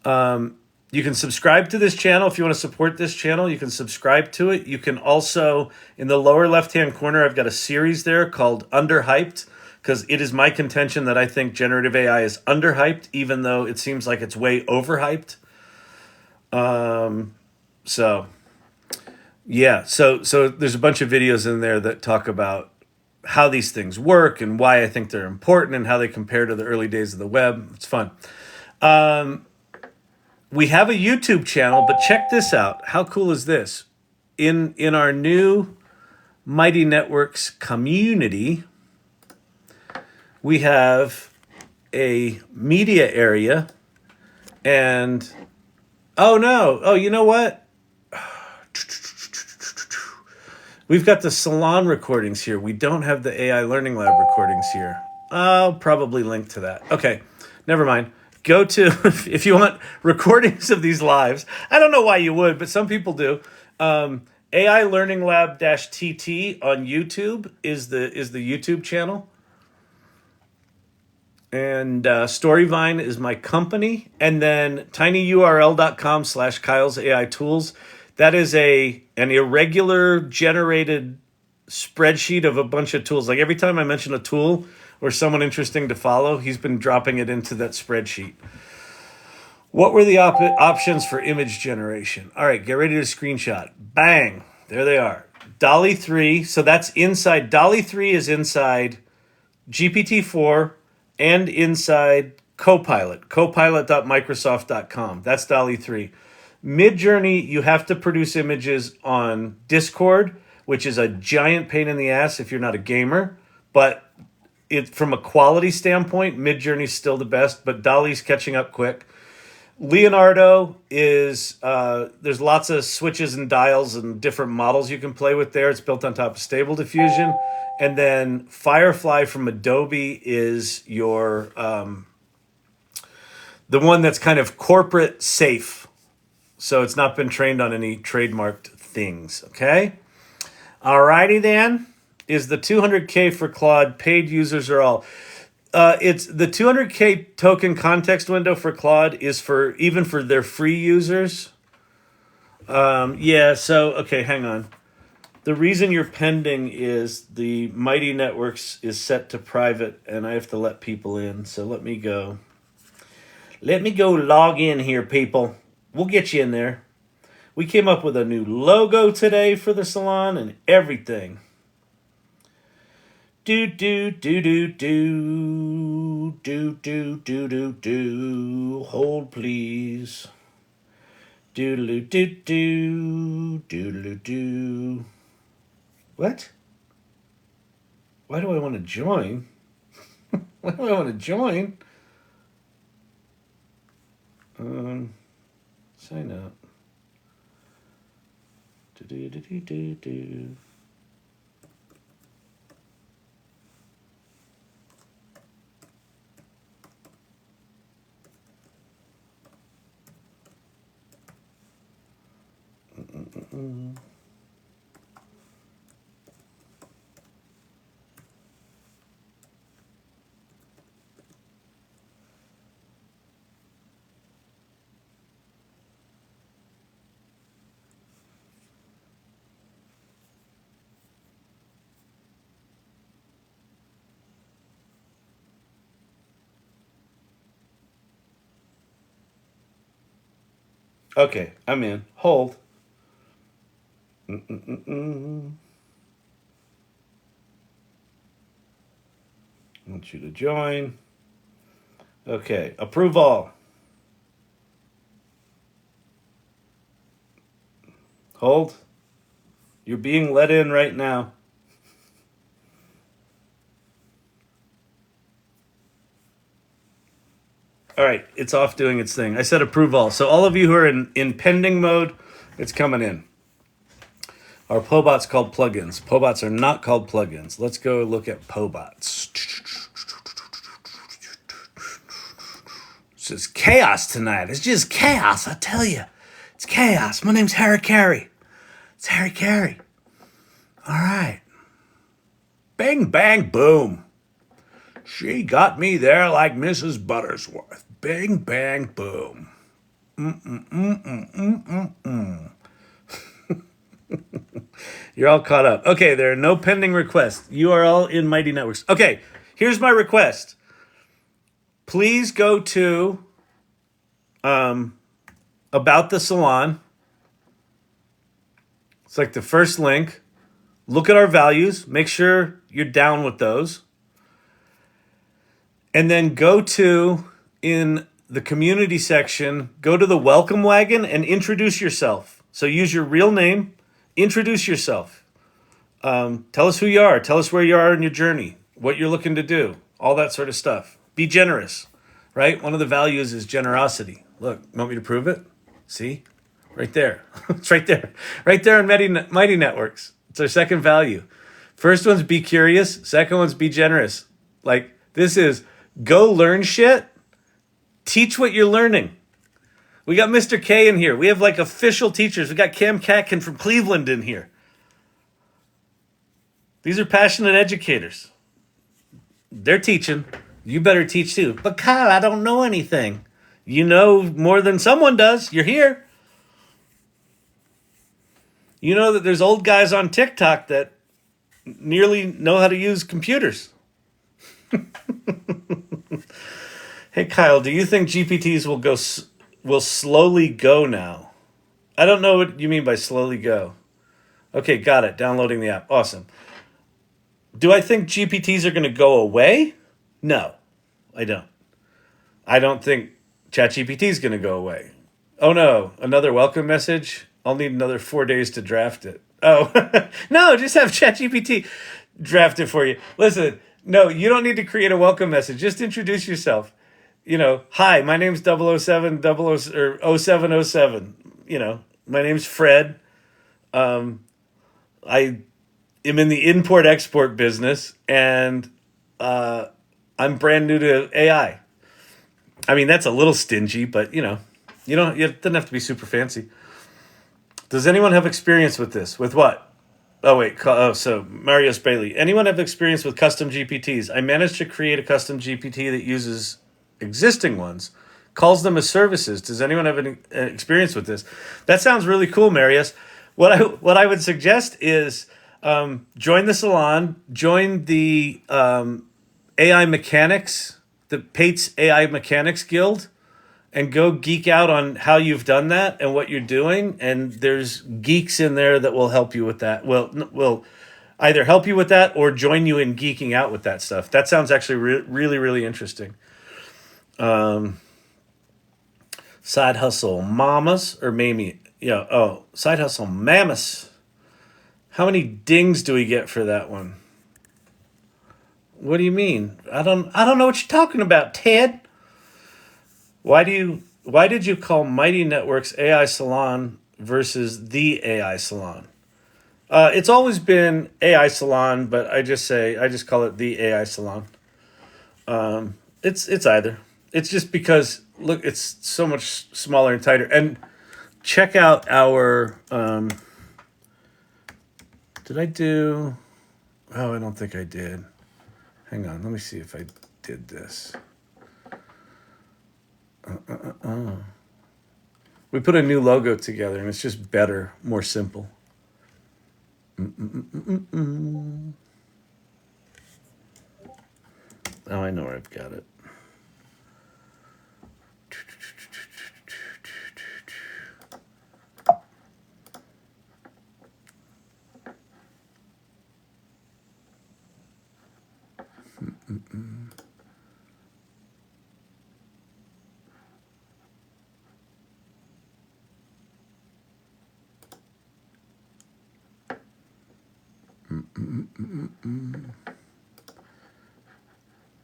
You can subscribe to this channel if you want to support this channel. You can subscribe to it. You can also, in the lower left-hand corner, I've got a series there called Underhyped, because it is my contention that I think generative AI is underhyped, even though it seems like it's way overhyped. So there's a bunch of videos in there that talk about how these things work and why I think they're important and how they compare to the early days of the web. It's fun. We have a YouTube channel, but check this out. How cool is this? In our new Mighty Networks community, we have a media area and you know what? We've got the salon recordings here. We don't have the AI Learning Lab recordings here. I'll probably link to that. Okay, never mind. Go to, if you want recordings of these lives, I don't know why you would, but some people do. AI Learning Lab -TT on YouTube is the YouTube channel. And Storyvine is my company. And then tinyurl.com/Kyle's AI Tools. That is an irregular generated spreadsheet of a bunch of tools. Like every time I mention a tool or someone interesting to follow, he's been dropping it into that spreadsheet. What were the options for image generation? All right, get ready to screenshot. Bang, there they are. DALL-E 3, so that's inside. DALL-E 3 is inside GPT-4 and inside CoPilot, copilot.microsoft.com. That's DALL-E 3. Midjourney, you have to produce images on Discord, which is a giant pain in the ass if you're not a gamer. But from a quality standpoint, Midjourney's still the best, but DALL-E's catching up quick. Leonardo is, there's lots of switches and dials and different models you can play with there. It's built on top of Stable Diffusion. And then Firefly from Adobe is your, the one that's kind of corporate safe. So it's not been trained on any trademarked things, okay? Alrighty then. Is the 200K for Claude paid users or all? It's the 200K token context window for Claude is for even for their free users. Yeah, so okay, hang on. The reason you're pending is the Mighty Networks is set to private and I have to let people in. So let me go. Let me go log in here, people. We'll get you in there. We came up with a new logo today for the salon and everything. Do do do do do do do do do do. Hold please. Doodle do do doodle do. What? Why do I want to join? Why do I want to join? Sign up. Do do do do do do. Okay, I'm in. Hold. I want you to join. Okay, approve all. Hold. You're being let in right now. All right, it's off doing its thing. I said approve all. So all of you who are in pending mode, it's coming in. Are Pobots called plugins? Pobots are not called plugins. Let's go look at Pobots. It's just chaos tonight. It's just chaos, I tell you. It's chaos. My name's Harry Carey. It's Harry Carey. All right. Bang, bang, boom. She got me there like Mrs. Buttersworth. Bang, bang, boom. You're all caught up. Okay, there are no pending requests. You are all in Mighty Networks. Okay, here's my request. Please go to About the Salon. It's like the first link. Look at our values. Make sure you're down with those. And then go to, in the community section, go to the welcome wagon and introduce yourself. So use your real name, introduce yourself. Tell us who you are. Tell us where you are in your journey, what you're looking to do, all that sort of stuff. Be generous, right? One of the values is generosity. Look, want me to prove it? See? Right there. It's right there. Right there in Mighty Networks. It's our second value. First one's be curious. Second one's be generous. Like, this is go learn shit. Teach what you're learning. We got Mr. K in here. We have like official teachers. We got Cam Catkin from Cleveland in here. These are passionate educators. They're teaching. You better teach too. But Kyle, I don't know anything. You know more than someone does. You're here. You know that there's old guys on TikTok that nearly know how to use computers. Hey Kyle, do you think GPTs will slowly go now? I don't know what you mean by slowly go. Okay, got it. Downloading the app. Awesome. Do I think GPTs are going to go away? No, I don't. I don't think ChatGPT is going to go away. Oh no, another welcome message? I'll need another 4 days to draft it. Oh, no, just have ChatGPT draft it for you. Listen, no, you don't need to create a welcome message. Just introduce yourself. Hi, my name's 007 or 0707. My name's Fred. I am in the import-export business, and I'm brand new to AI. I mean, that's a little stingy, but, it doesn't have to be super fancy. Does anyone have experience with this? With what? Oh wait. So Marius Bailey. Anyone have experience with custom GPTs? I managed to create a custom GPT that uses existing ones, calls them as services. Does anyone have any experience with this? That sounds really cool, Marius. What I would suggest is join the salon, join the AI mechanics, the Pates AI Mechanics Guild, and go geek out on how you've done that and what you're doing. And there's geeks in there that will help you with that. Will either help you with that or join you in geeking out with that stuff. That sounds actually really, really interesting. Side hustle mamas or Mamie? Yeah. Oh, side hustle mammoths. How many dings do we get for that one? What do you mean? I don't know what you're talking about, Ted. Why did you call Mighty Networks AI Salon versus the AI Salon? It's always been AI Salon, but I just call it the AI Salon. It's either. It's just because look, it's so much smaller and tighter. And check out our. Did I do? Oh, I don't think I did. Hang on, let me see if I did this. We put a new logo together, and it's just better, more simple. Oh, I know where I've got it.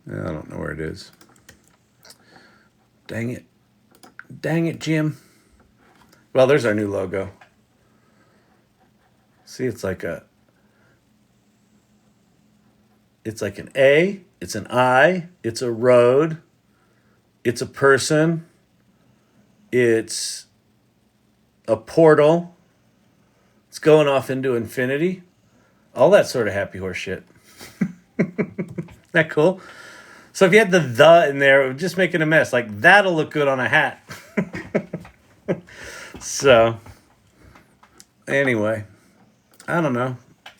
I don't know where it is. Dang it. Dang it, Jim. Well, there's our new logo. See, it's like an A, it's an I, it's a road, it's a person, it's a portal, it's going off into infinity. All that sort of happy horse shit. Isn't that cool? So if you had the in there, it would just make it a mess. Like, that'll look good on a hat. So, anyway, I don't know.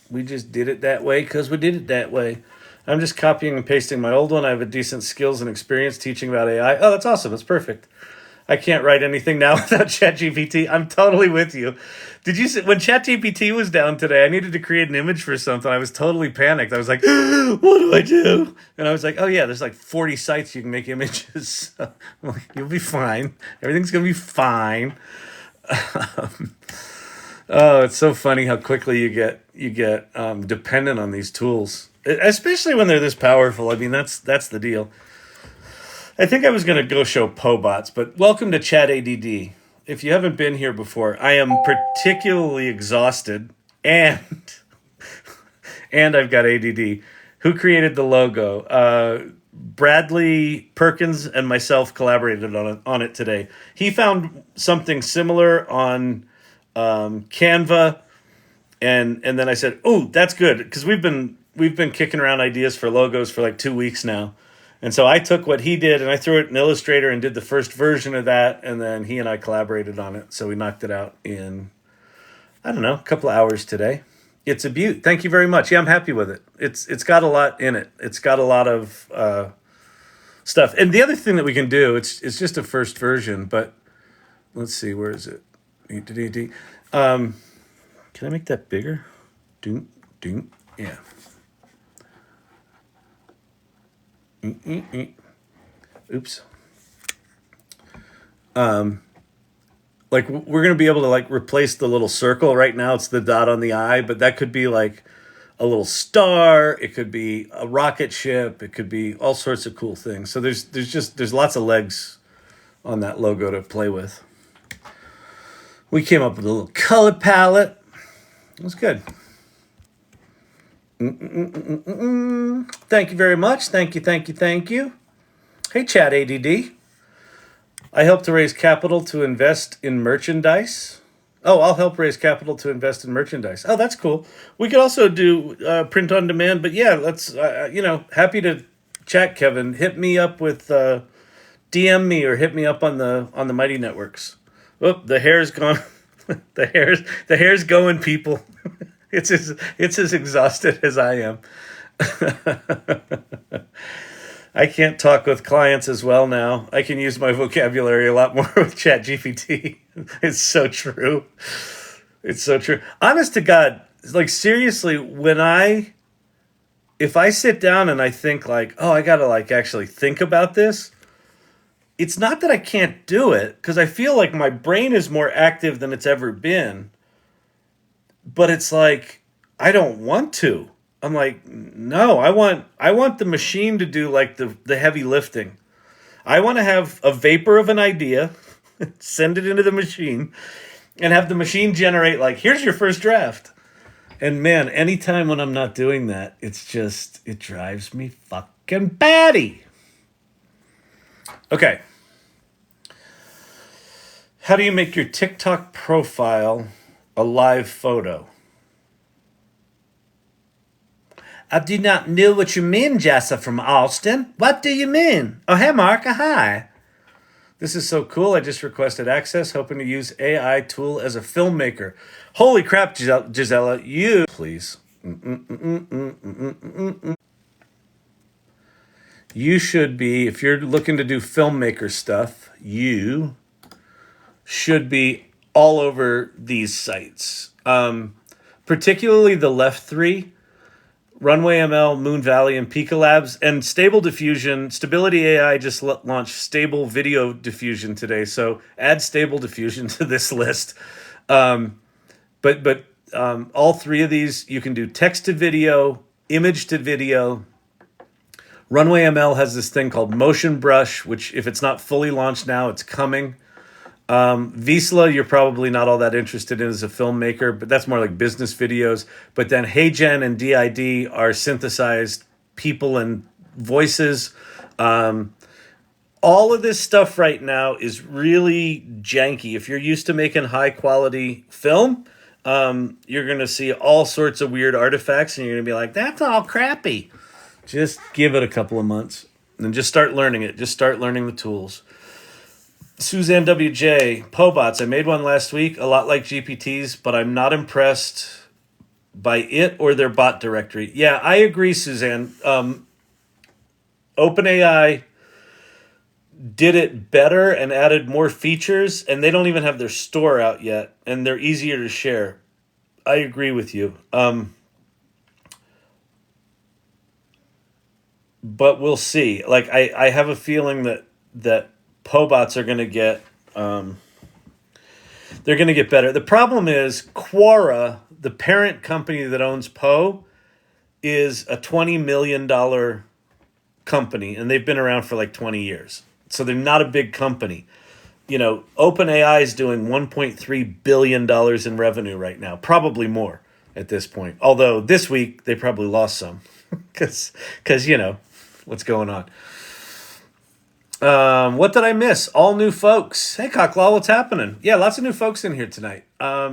We just did it that way because we did it that way. I'm just copying and pasting my old one. I have a decent skills and experience teaching about AI. Oh, that's awesome. That's perfect. I can't write anything now without ChatGPT. I'm totally with you. Did you see when ChatGPT was down today? I needed to create an image for something. I was totally panicked. I was like, "What do I do?" And I was like, "Oh yeah, there's like 40 sites you can make images. So I'm like, you'll be fine. Everything's gonna be fine." Oh, it's so funny how quickly you get dependent on these tools, especially when they're this powerful. I mean, that's the deal. I think I was going to go show Pobots, but welcome to Chat ADD. If you haven't been here before, I am particularly exhausted and and I've got ADD. Who created the logo? Bradley Perkins and myself collaborated on it today. He found something similar on Canva, and then I said, "Oh, that's good," because we've been kicking around ideas for logos for like 2 weeks now. And so I took what he did and I threw it in Illustrator and did the first version of that. And then he and I collaborated on it. So we knocked it out in, I don't know, a couple of hours today. It's a beaut. Thank you very much. Yeah, I'm happy with it. It's got a lot in it. It's got a lot of stuff. And the other thing that we can do, it's just a first version, but let's see, where is it? Can I make that bigger? Doom, doom. Yeah. Oops. Like we're gonna be able to like replace the little circle. Right now it's the dot on the I, but that could be like a little star. It could be a rocket ship. It could be all sorts of cool things. So there's lots of legs on that logo to play with. We came up with a little color palette. It was good. Thank you very much. Thank you, thank you, thank you. Hey, Chat ADD. I help to raise capital to invest in merchandise. Oh, I'll help raise capital to invest in merchandise. Oh, that's cool. We could also do print on demand, but yeah, let's, happy to chat, Kevin. Hit me up with, DM me or hit me up on the Mighty Networks. Oh, the hair's gone. the hair's going, people. It's as exhausted as I am. I can't talk with clients as well now. I can use my vocabulary a lot more with ChatGPT. It's so true. It's so true. Honest to God, like seriously, if I sit down and I think like, oh, I gotta like actually think about this, it's not that I can't do it, because I feel like my brain is more active than it's ever been. But it's like I don't want to. I'm like, no, I want the machine to do like the heavy lifting. I want to have a vapor of an idea, send it into the machine, and have the machine generate like, here's your first draft. And man, anytime when I'm not doing that, it drives me fucking batty. Okay. How do you make your TikTok profile a live photo? I do not know what you mean, Jessa from Austin. What do you mean? Oh, hey, Mark. Hi. This is so cool. I just requested access, hoping to use AI tool as a filmmaker. Holy crap, Gisela. You, please. You should be, if you're looking to do filmmaker stuff, you should be all over these sites. Particularly the left three. Runway ML, Moon Valley, and Pika Labs, and Stable Diffusion. Stability AI just launched Stable Video Diffusion today, so add Stable Diffusion to this list. But all three of these, you can do text to video, image to video. Runway ML has this thing called Motion Brush, which if it's not fully launched now, it's coming. Visla, you're probably not all that interested in as a filmmaker, but that's more like business videos. But then HeyGen and DID are synthesized people and voices. All of this stuff right now is really janky. If you're used to making high quality film, you're going to see all sorts of weird artifacts and you're going to be like, that's all crappy. Just give it a couple of months and just start learning it. Just start learning the tools. Suzanne WJ, Pobots. I made one last week, a lot like GPTs, but I'm not impressed by it or their bot directory. Yeah, I agree, Suzanne. OpenAI did it better and added more features, and they don't even have their store out yet, and they're easier to share. I agree with you. But we'll see. Like, I have a feeling that Pobots are going to get they're going to get better. The problem is Quora, the parent company that owns Poe, is a $20 million company, and they've been around for like 20 years. So they're not a big company. OpenAI is doing $1.3 billion in revenue right now, probably more at this point. Although this week they probably lost some because what's going on. What did I miss? All new folks. Hey, Cocklaw, what's happening? Yeah, lots of new folks in here tonight. I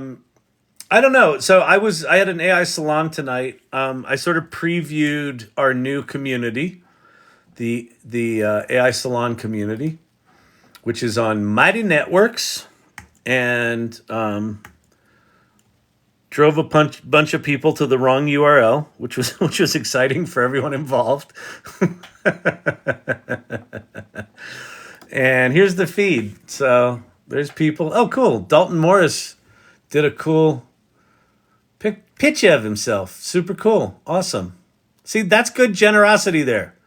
don't know. So I had an AI Salon tonight. I sort of previewed our new community, the AI Salon community, which is on Mighty Networks, and drove a bunch of people to the wrong URL, which was exciting for everyone involved. And here's the feed. So there's people. Oh, cool. Dalton Morris did a cool pitch of himself. Super cool. Awesome. See, that's good generosity there.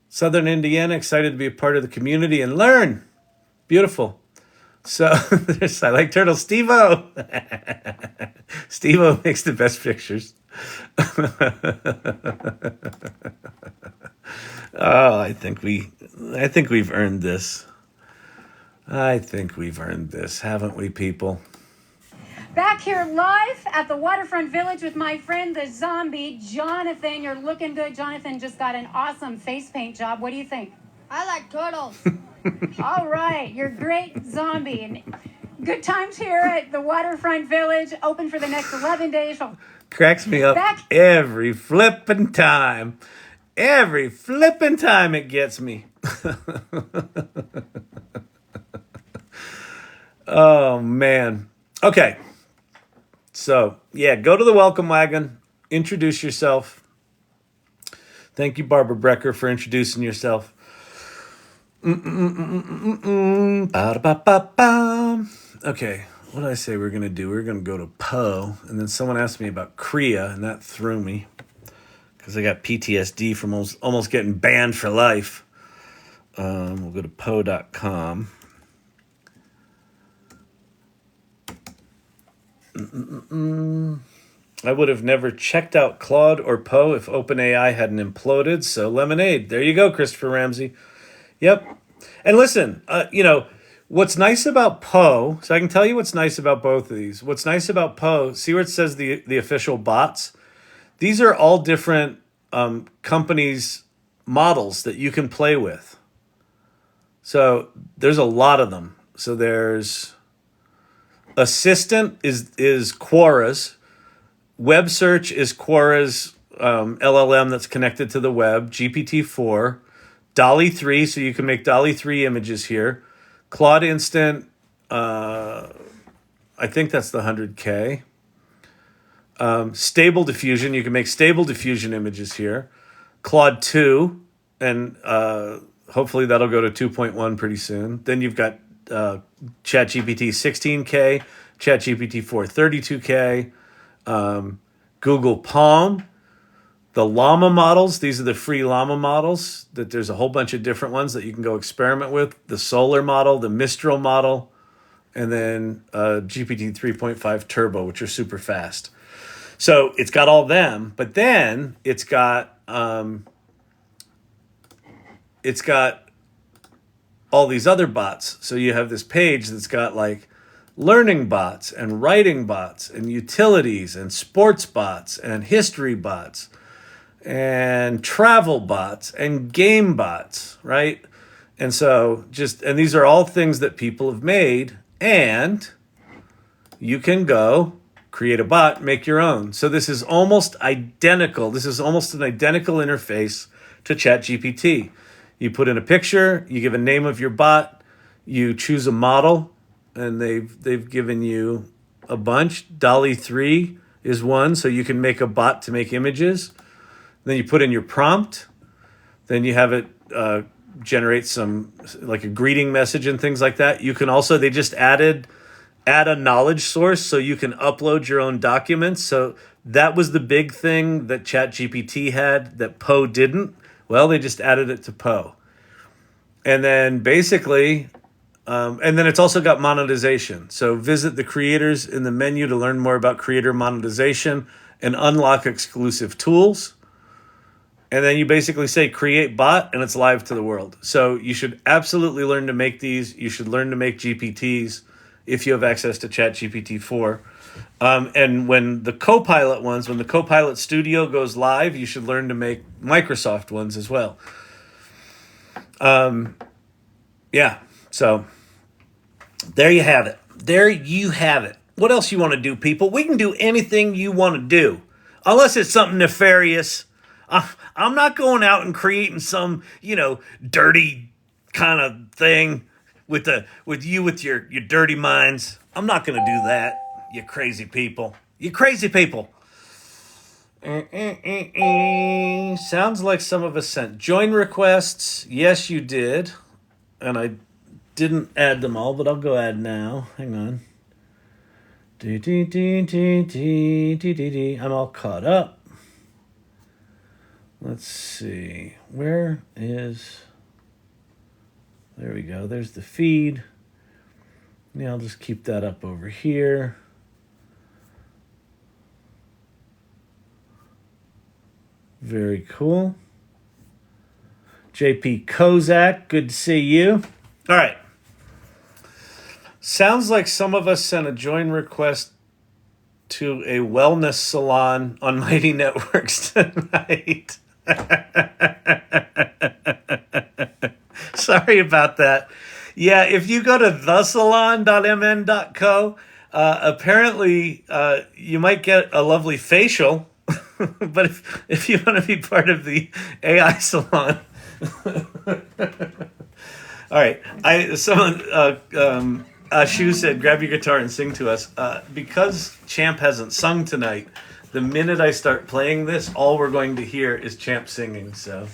Southern Indiana, excited to be a part of the community and learn. Beautiful. So I like Turtle. Steve-O. Steve-O makes the best pictures. Oh, I think we've earned this. I think we've earned this, haven't we, people? Back here live at the Waterfront Village with my friend, the zombie, Jonathan. You're looking good. Jonathan just got an awesome face paint job. What do you think? I like turtles. All right, you're great zombie. And Good times here at the Waterfront Village, open for the next 11 days. Cracks me up every flippin' time. Every flippin' time it gets me. Oh, man. Okay. So, yeah, go to the welcome wagon. Introduce yourself. Thank you, Barbara Brecker, for introducing yourself. Ba-da-ba-ba-ba. Okay, what did I say we're going to do? We're going to go to Poe, and then someone asked me about Kriya, and that threw me because I got PTSD from almost getting banned for life. We'll go to Poe.com. I would have never checked out Claude or Poe if OpenAI hadn't imploded. So lemonade. There you go, Christopher Ramsey. Yep. And listen, what's nice about Poe, so I can tell you what's nice about both of these. What's nice about Poe, see where it says the official bots? These are all different companies' models that you can play with. So there's a lot of them. So there's Assistant is Quora's. Web search is Quora's LLM that's connected to the web, GPT-4. DALL-E 3, so you can make DALL-E 3 images here. Claude Instant, I think that's the 100K. Stable Diffusion, you can make Stable Diffusion images here. Claude 2, and hopefully that'll go to 2.1 pretty soon. Then you've got ChatGPT 16K, ChatGPT 4 32K, Google Palm, the Llama models. These are the free Llama models. That there's a whole bunch of different ones that you can go experiment with. The Solar model, the Mistral model, and then GPT 3.5 Turbo, which are super fast. So it's got all them, but then it's got all these other bots. So you have this page that's got like learning bots and writing bots and utilities and sports bots and history bots and travel bots and game bots, right? And so and these are all things that people have made, and you can go create a bot, make your own. So this is almost identical. This is almost an identical interface to ChatGPT. You put in a picture, you give a name of your bot, you choose a model, and they've given you a bunch. DALL-E 3 is one, so you can make a bot to make images. Then you put in your prompt. Then you have it generate some, like a greeting message and things like that. You can also, they just add a knowledge source so you can upload your own documents. So that was the big thing that ChatGPT had that Poe didn't. Well, they just added it to Poe. And then basically, and then it's also got monetization. So visit the creators in the menu to learn more about creator monetization and unlock exclusive tools. And then you basically say create bot, and it's live to the world. So you should absolutely learn to make these. You should learn to make GPTs if you have access to ChatGPT 4. And when the CoPilot ones, when the CoPilot Studio goes live, you should learn to make Microsoft ones as well. Yeah, so there you have it. There you have it. What else you want to do, people? We can do anything you want to do, unless it's something nefarious. I'm not going out and creating some, dirty kind of thing with your dirty minds. I'm not going to do that. You crazy people. You crazy people. Sounds like some of us sent join requests. Yes, you did. And I didn't add them all, but I'll go add now. Hang on. I'm all caught up. Let's see. There we go. There's the feed. Yeah, I'll just keep that up over here. Very cool. JP Kozak, good to see you. All right. Sounds like some of us sent a join request to a wellness salon on Mighty Networks tonight. Sorry about that. Yeah, if you go to thesalon.mn.co, apparently you might get a lovely facial. But if you want to be part of the AI salon, all right. Someone Ashu said, "Grab your guitar and sing to us." Because Champ hasn't sung tonight, the minute I start playing this, all we're going to hear is Champ singing. So.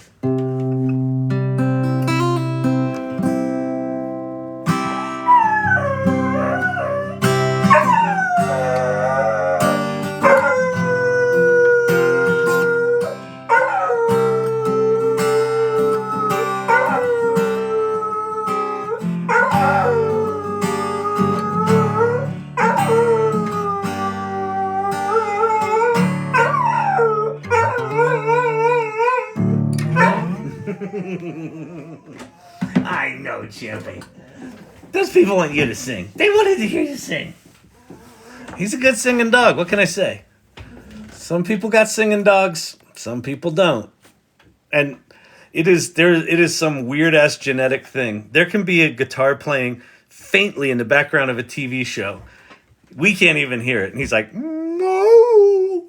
I know, Champy. Those people want you to sing. They wanted to hear you sing. He's a good singing dog. What can I say? Some people got singing dogs. Some people don't. And it is some weird ass genetic thing. There can be a guitar playing faintly in the background of a TV show. We can't even hear it. And he's like, no.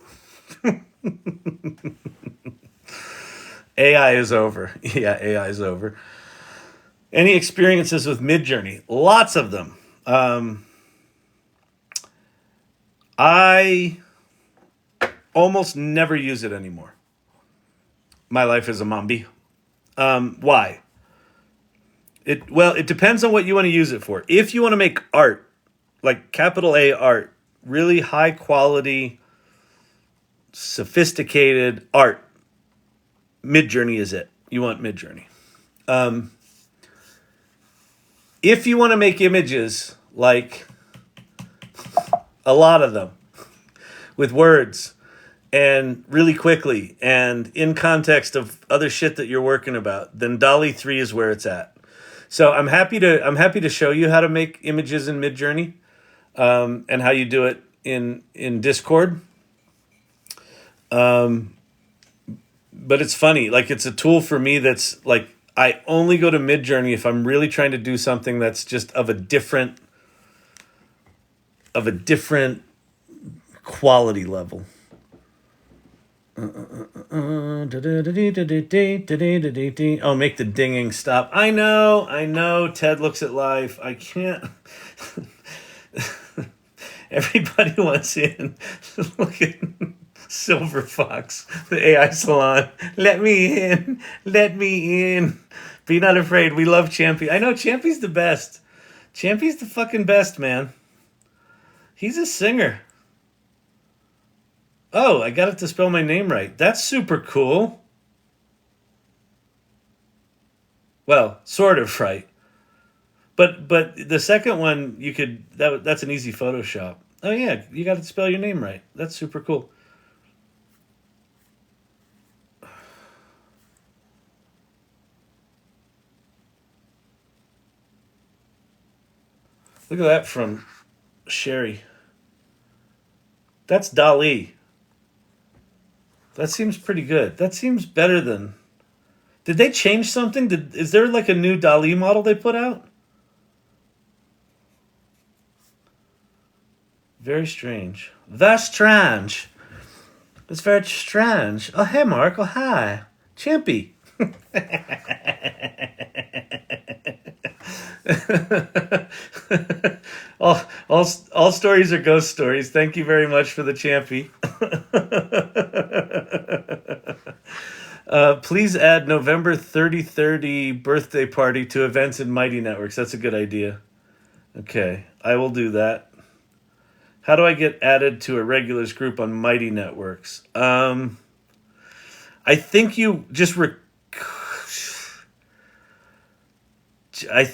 AI is over. Yeah, AI is over. Any experiences with Midjourney? Lots of them. I almost never use it anymore. My life is a mombi. Why? It depends on what you want to use it for. If you want to make art, like capital A art, really high quality, sophisticated art, Midjourney is it. You want Midjourney. If you want to make images, like a lot of them, with words and really quickly and in context of other shit that you're working about, then DALL-E 3 is where it's at. So I'm happy to show you how to make images in Midjourney, and how you do it in Discord. But it's funny, like it's a tool for me that's like I only go to Midjourney if I'm really trying to do something that's just of a different quality level. Oh, make the dinging stop. I know. Ted looks at life. I can't. Everybody wants in. Look at Silver Fox, the AI Salon. Let me in. Let me in. Be not afraid. We love Champy. I know Champy's the best. Champy's the fucking best, man. He's a singer. Oh, I got it to spell my name right. That's super cool. Well, sort of right. But the second one you could that's an easy Photoshop. Oh yeah, you got to spell your name right. That's super cool. Look at that from Sherry. That's DALL-E. That seems pretty good. That seems better than. Did they change something? Is there like a new DALL-E model they put out? Very strange. That's strange. It's very strange. Oh, hey, Mark. Oh, hi. Champy. all stories are ghost stories. Thank you very much for the Champy. Please add November 3030 birthday party to events in Mighty Networks. That's a good idea. Okay, I will do that. How do I get added to a regulars group on Mighty Networks? I think you just I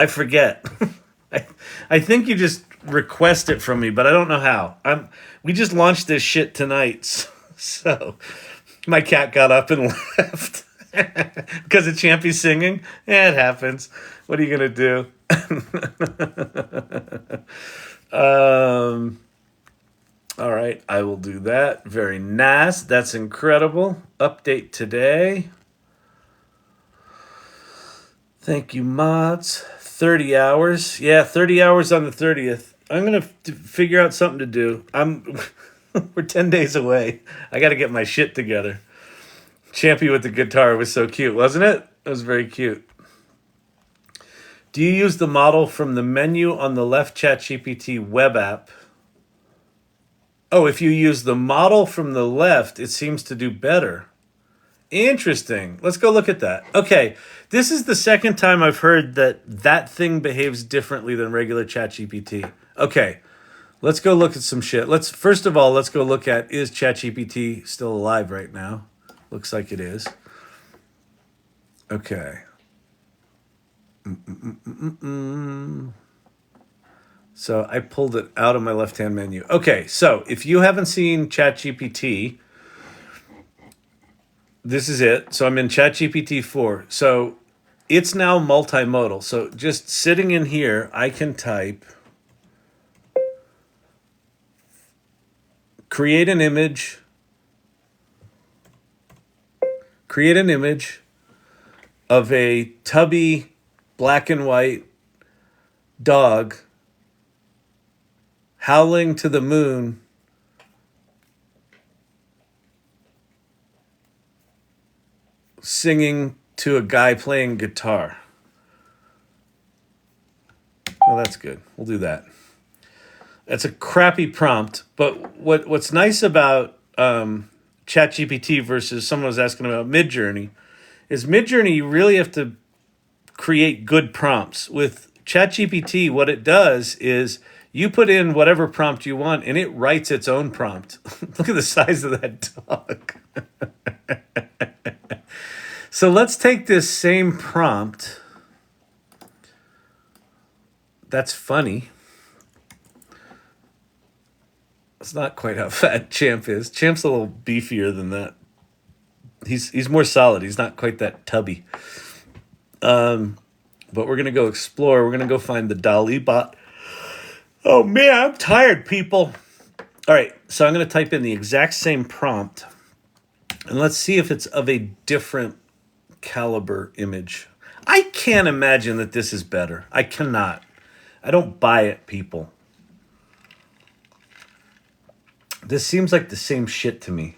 forget. I think you just request it from me, but I don't know how. We just launched this shit tonight, so my cat got up and left because of Champy singing. Yeah, it happens. What are you gonna do? All right, I will do that. Very nice. That's incredible. Update today. Thank you, mods. 30 hours. Yeah, 30 hours on the 30th. I'm going to figure out something to do. We're 10 days away. I got to get my shit together. Champy with the guitar was so cute, wasn't it? It was very cute. Do you use the model from the menu on the left ChatGPT web app? Oh, if you use the model from the left, it seems to do better. Interesting. Let's go look at that. Okay, this is the second time I've heard that thing behaves differently than regular ChatGPT. Okay, let's go look at some shit. First of all, let's go look at, is ChatGPT still alive right now? Looks like it is. Okay. So I pulled it out of my left-hand menu. Okay, so if you haven't seen ChatGPT, this is it. So I'm in ChatGPT 4. So it's now multimodal. So just sitting in here, I can type, create an image of a tubby black and white dog howling to the moon, singing to a guy playing guitar. Well, that's good. We'll do that. That's a crappy prompt, but what's nice about ChatGPT versus someone was asking about Midjourney is Midjourney, you really have to create good prompts. With ChatGPT, what it does is you put in whatever prompt you want and it writes its own prompt. Look at the size of that dog. So let's take this same prompt. That's funny. It's not quite how fat Champ is. Champ's a little beefier than that. He's more solid. He's not quite that tubby. But we're gonna go explore. We're gonna go find the Dali bot. Oh man, I'm tired, people. All right, so I'm gonna type in the exact same prompt, and let's see if it's of a different caliber image. I can't imagine that this is better. I cannot. I don't buy it, people. This seems like the same shit to me.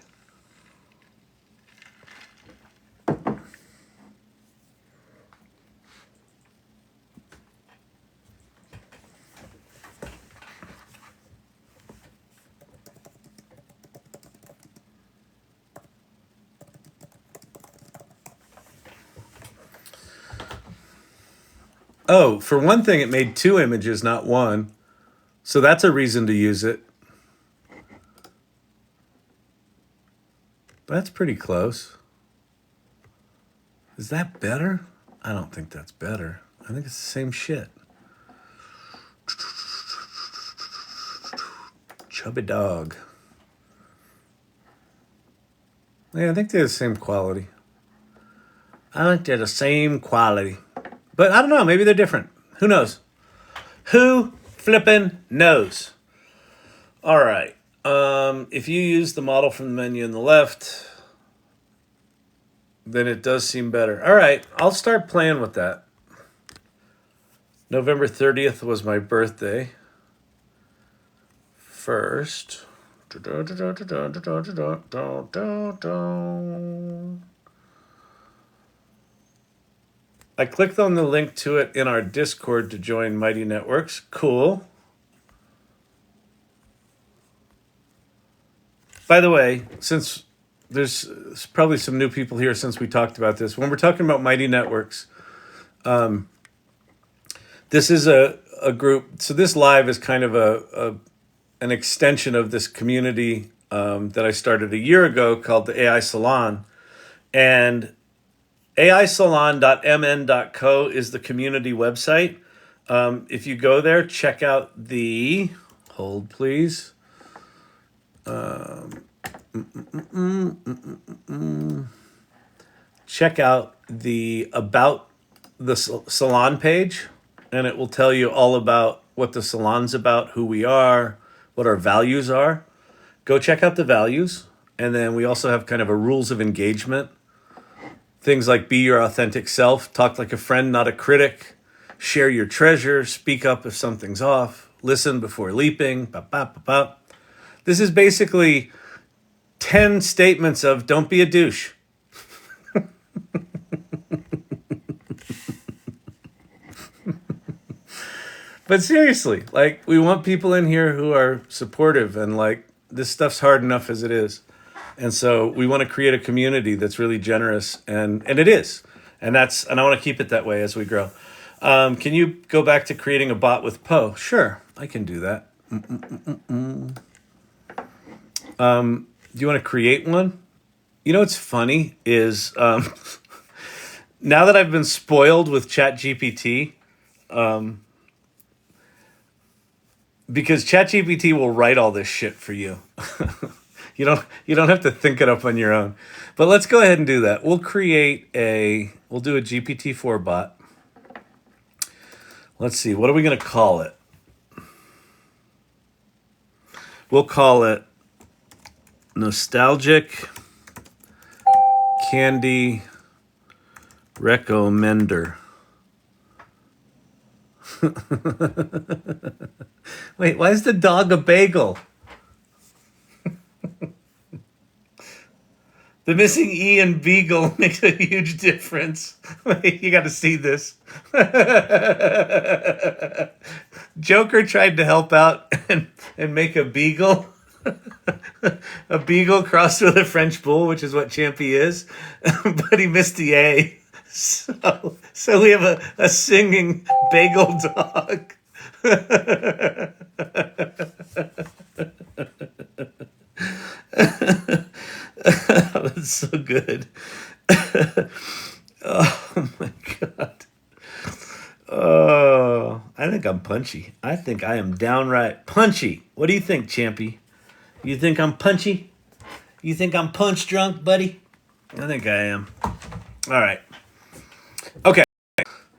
Oh, for one thing, it made 2 images, not 1. So that's a reason to use it. That's pretty close. Is that better? I don't think that's better. I think it's the same shit. Chubby dog. Yeah, I think they're the same quality. But I don't know. Maybe they're different. Who knows? Who flippin' knows? All right. If you use the model from the menu on the left, then it does seem better. All right. I'll start playing with that. November 30th was my birthday. First. I clicked on the link to it in our Discord to join Mighty Networks. Cool. By the way, since there's probably some new people here since we talked about this, when we're talking about Mighty Networks, this is a group. So this live is kind of an extension of this community that I started a year ago called the AI Salon. And aisalon.mn.co is the community website. If you go there, check out the, hold please. Check out the about the salon page, and it will tell you all about what the salon's about, who we are, what our values are. Go check out the values. And then we also have kind of a rules of engagement Things like be your authentic self, talk like a friend, not a critic, share your treasure, speak up if something's off, listen before leaping. Ba, ba, ba, ba. This is basically 10 statements of don't be a douche. But seriously, like, we want people in here who are supportive, and like, this stuff's hard enough as it is. And so we want to create a community that's really generous, and it is. And I want to keep it that way as we grow. Can you go back to creating a bot with Poe? Sure, I can do that. Do you want to create one? You know what's funny is now that I've been spoiled with ChatGPT, because ChatGPT will write all this shit for you. You don't have to think it up on your own. But let's go ahead and do that. We'll do a GPT-4 bot. Let's see, what are we going to call it? We'll call it Nostalgic Candy Recommender. Wait, why is the dog a bagel? The missing E in beagle makes a huge difference. You got to see this. Joker tried to help out and make a beagle. A beagle crossed with a French bull, which is what Champy is. But he missed the A. So we have a singing bagel dog. That's so good. Oh my God. Oh, I think I'm punchy. I think I am downright punchy. What do you think, Champy? You think I'm punchy? You think I'm punch drunk, buddy? I think I am. All right. Okay.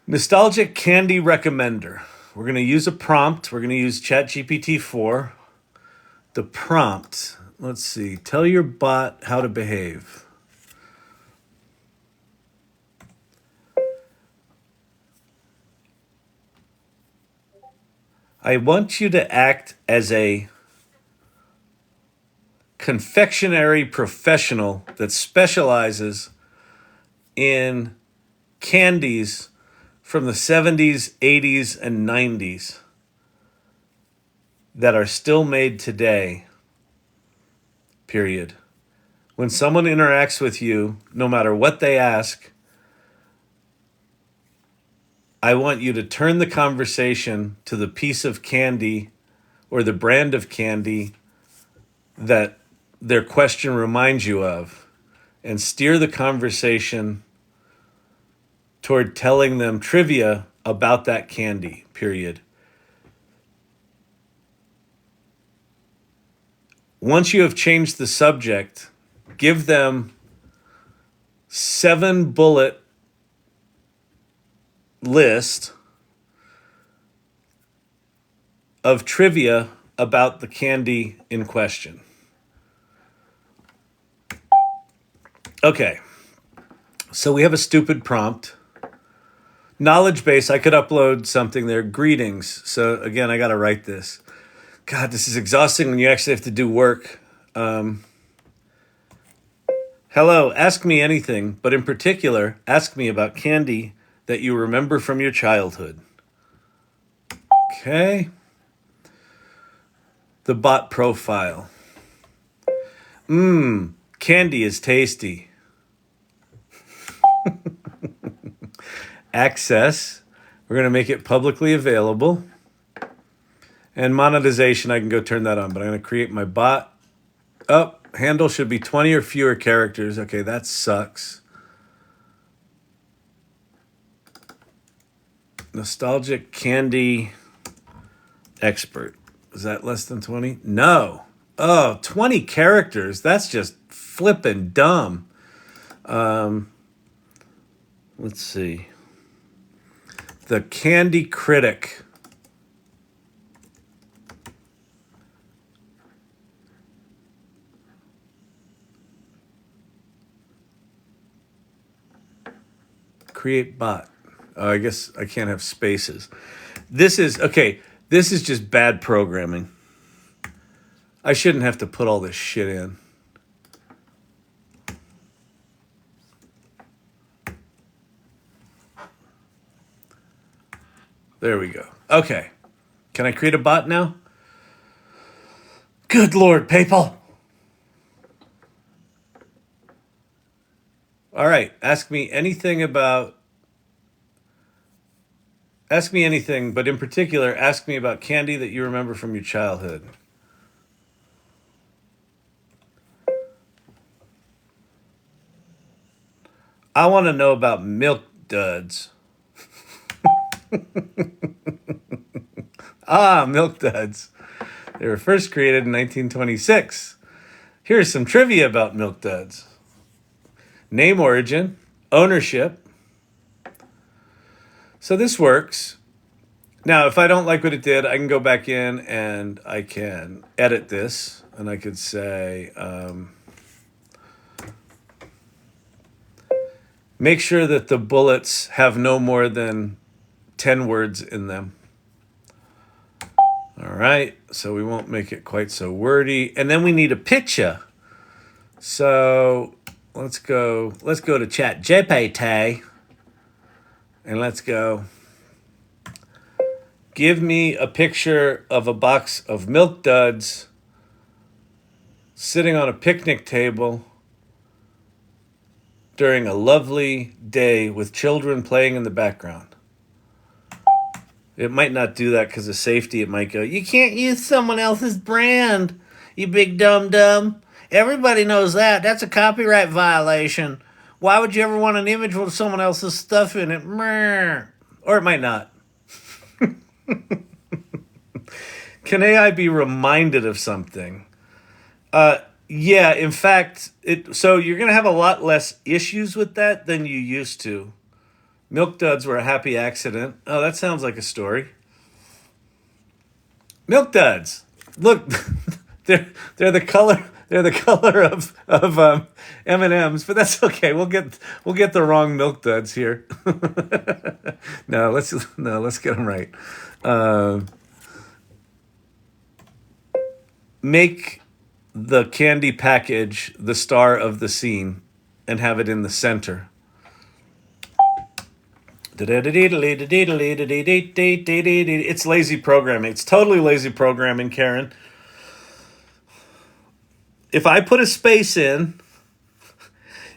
Nostalgic Candy Recommender. We're going to use a prompt. We're going to use ChatGPT 4. The prompt. Let's see. Tell your bot how to behave. I want you to act as a confectionery professional that specializes in candies from the 70s, 80s, and 90s that are still made today, period. When someone interacts with you, no matter what they ask, I want you to turn the conversation to the piece of candy or the brand of candy that their question reminds you of, and steer the conversation toward telling them trivia about that candy, period. Once you have changed the subject, give them 7-bullet list of trivia about the candy in question. Okay, so we have a stupid prompt. Knowledge base, I could upload something there. Greetings. So again, I got to write this. God, this is exhausting when you actually have to do work. Hello, ask me anything, but in particular, ask me about candy that you remember from your childhood. Okay. The bot profile. Candy is tasty. Access. We're going to make it publicly available. And monetization, I can go turn that on, but I'm going to create my bot. Handle should be 20 or fewer characters. Okay, that sucks. Nostalgic Candy Expert. Is that less than 20? No. Oh, 20 characters. That's just flippin' dumb. Let's see. The Candy Critic. Create bot. Oh, I guess I can't have spaces. This is just bad programming. I shouldn't have to put all this shit in. There we go. Okay. Can I create a bot now? Good Lord, PayPal. All right. Ask me anything, but in particular, ask me about candy that you remember from your childhood. I want to know about Milk Duds. Milk Duds. They were first created in 1926. Here's some trivia about Milk Duds. Name origin, ownership. So this works. Now, if I don't like what it did, I can go back in and I can edit this. And I could say, make sure that the bullets have no more than 10 words in them. All right, so we won't make it quite so wordy. And then we need a picture. So let's go to ChatGPT and let's go. Give me a picture of a box of Milk Duds sitting on a picnic table during a lovely day with children playing in the background. It might not do that because of safety. It might go, you can't use someone else's brand, you big dum-dum. Everybody knows that. That's a copyright violation. Why would you ever want an image with someone else's stuff in it? Or it might not. Can AI be reminded of something? Yeah, in fact, so you're going to have a lot less issues with that than you used to. Milk Duds were a happy accident. Oh, that sounds like a story. Milk Duds. Look, they're the color of M&Ms, but that's okay. We'll get the wrong Milk Duds here. No, let's get them right. Make the candy package the star of the scene and have it in the center. It's lazy programming. It's totally lazy programming, Karen. If I put a space in,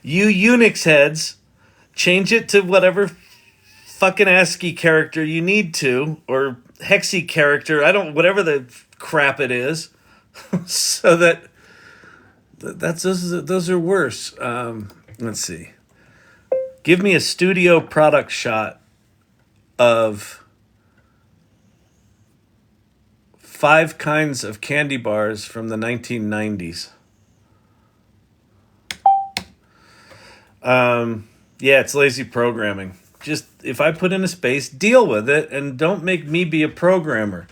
you Unix heads change it to whatever fucking ASCII character you need to, or hexy character, whatever the crap it is, so those are worse. Let's see. Give me a studio product shot of 5 kinds of candy bars from the 1990s. Yeah, it's lazy programming. Just, if I put in a space, deal with it, and don't make me be a programmer.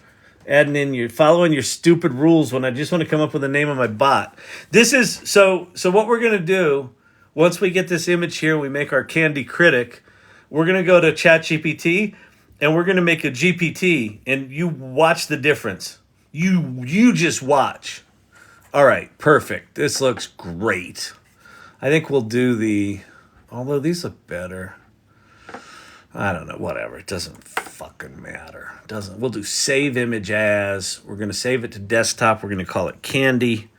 Following your stupid rules when I just want to come up with the name of my bot. This is, so what we're going to do, once we get this image here, we make our candy critic, we're going to go to ChatGPT, and we're going to make a GPT, and you watch the difference. You just watch. All right, perfect. This looks great. I think we'll do although these look better. I don't know, whatever. It doesn't fucking matter. We'll do save image as. We're going to save it to desktop. We're going to call it candy.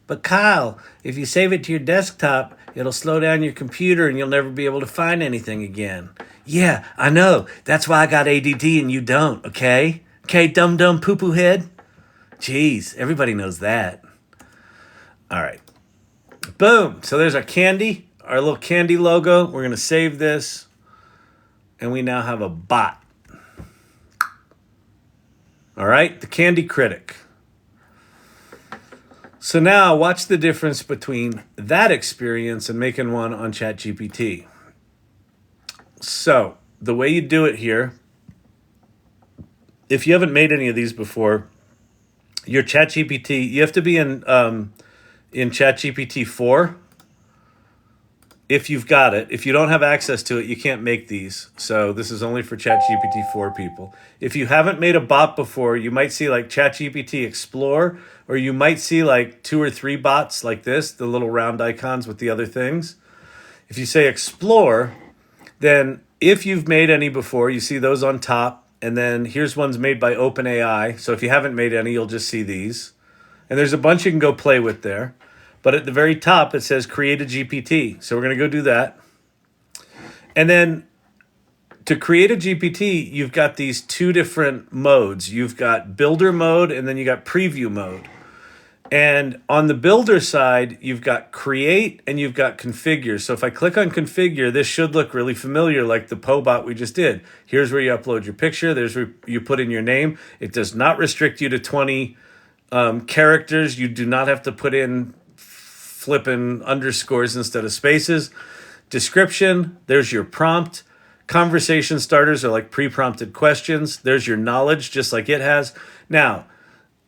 But Kyle, if you save it to your desktop, it'll slow down your computer and you'll never be able to find anything again. Yeah, I know. That's why I got ADD and you don't, okay? Okay, dumb poo-poo head? Jeez, everybody knows that. All right. Boom. So there's our candy, our little candy logo. We're going to save this. And we now have a bot. All right, the candy critic. So now watch the difference between that experience and making one on ChatGPT. So the way you do it here, if you haven't made any of these before, your ChatGPT, you have to be in ChatGPT 4. if you've got it. If you don't have access to it, you can't make these. So this is only for ChatGPT 4 people. If you haven't made a bot before, you might see like ChatGPT Explore, or you might see like 2 or 3 bots like this, the little round icons with the other things. If you say Explore, then if you've made any before, you see those on top. And then here's ones made by OpenAI. So if you haven't made any, you'll just see these. And there's a bunch you can go play with there. But at the very top, it says create a GPT. So we're going to go do that. And then to create a GPT, you've got these 2 different modes. You've got builder mode, and then you got preview mode. And on the builder side, you've got create and you've got configure. So if I click on configure, this should look really familiar like the Pobot we just did. Here's where you upload your picture. There's where you put in your name. It does not restrict you to 20 characters. You do not have to put in flipping underscores instead of spaces. Description, there's your prompt. Conversation starters are like pre-prompted questions. There's your knowledge, just like it has. Now,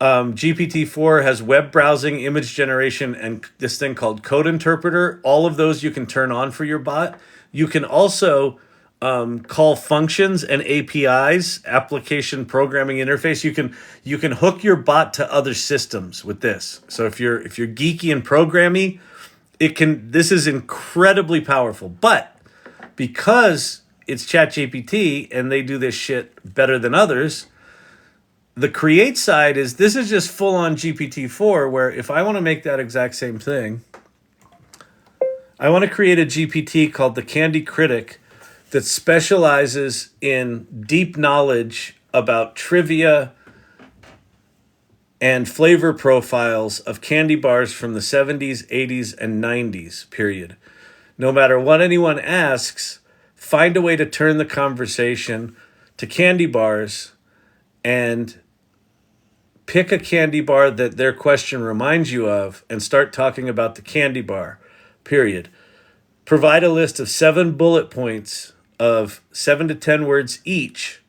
GPT-4 has web browsing, image generation, and this thing called code interpreter. All of those you can turn on for your bot. You can also call functions and APIs, application programming interface. You can hook your bot to other systems with this. So if you're geeky and programmy, this is incredibly powerful. But because it's ChatGPT and they do this shit better than others, the create side is this is just full on GPT-4, where if I want to make that exact same thing, I want to create a GPT called the Candy Critic that specializes in deep knowledge about trivia and flavor profiles of candy bars from the 70s, 80s, and 90s, period. No matter what anyone asks, find a way to turn the conversation to candy bars and pick a candy bar that their question reminds you of and start talking about the candy bar, period. Provide a list of 7 bullet points of 7 to 10 words each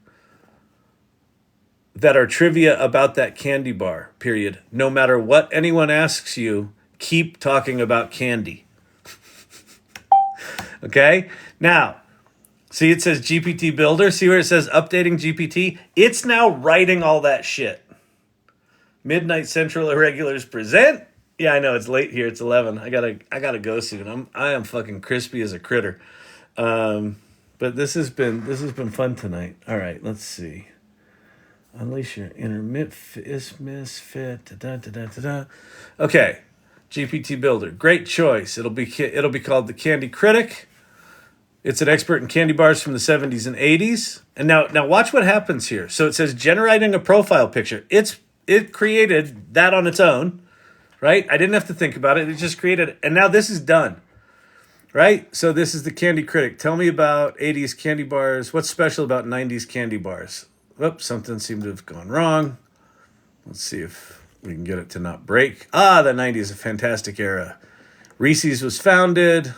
that are trivia about that candy bar, period. No matter what anyone asks you, keep talking about candy. Okay? Now, see it says GPT Builder? See where it says updating GPT? It's now writing all that shit. Midnight Central Irregulars present. Yeah, I know it's late here. It's 11. I gotta go soon. I am fucking crispy as a critter. But this has been fun tonight. All right, let's see. Unleash your inner misfit. Okay, GPT Builder, great choice. It'll be called the Candy Critic. It's an expert in candy bars from the 70s and 80s. And now watch what happens here. So it says generating a profile picture. It created that on its own, right? I didn't have to think about it. It just created it. And now this is done, right? So this is the Candy Critic. Tell me about 80s candy bars. What's special about 90s candy bars? Oops, something seemed to have gone wrong. Let's see if we can get it to not break. The 90s is a fantastic era. Reese's was founded.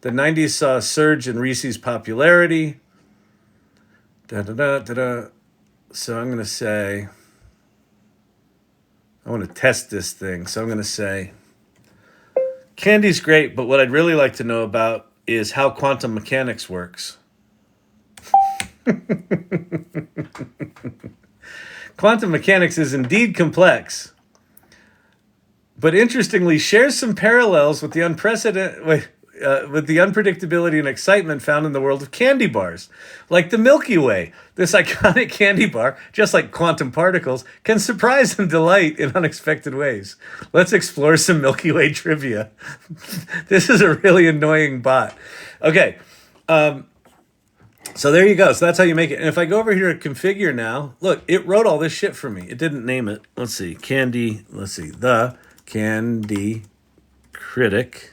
The 90s saw a surge in Reese's popularity. So I'm going to say, I want to test this thing. So I'm going to say, candy's great, but what I'd really like to know about is how quantum mechanics works. Quantum mechanics is indeed complex, but interestingly shares some parallels with the unpredictability and excitement found in the world of candy bars. Like the Milky Way, this iconic candy bar, just like quantum particles, can surprise and delight in unexpected ways. Let's explore some Milky Way trivia. This is a really annoying bot. Okay, so there you go. So that's how you make it. And if I go over here to configure now, look, it wrote all this shit for me. It didn't name it. Let's see, the Candy Critic.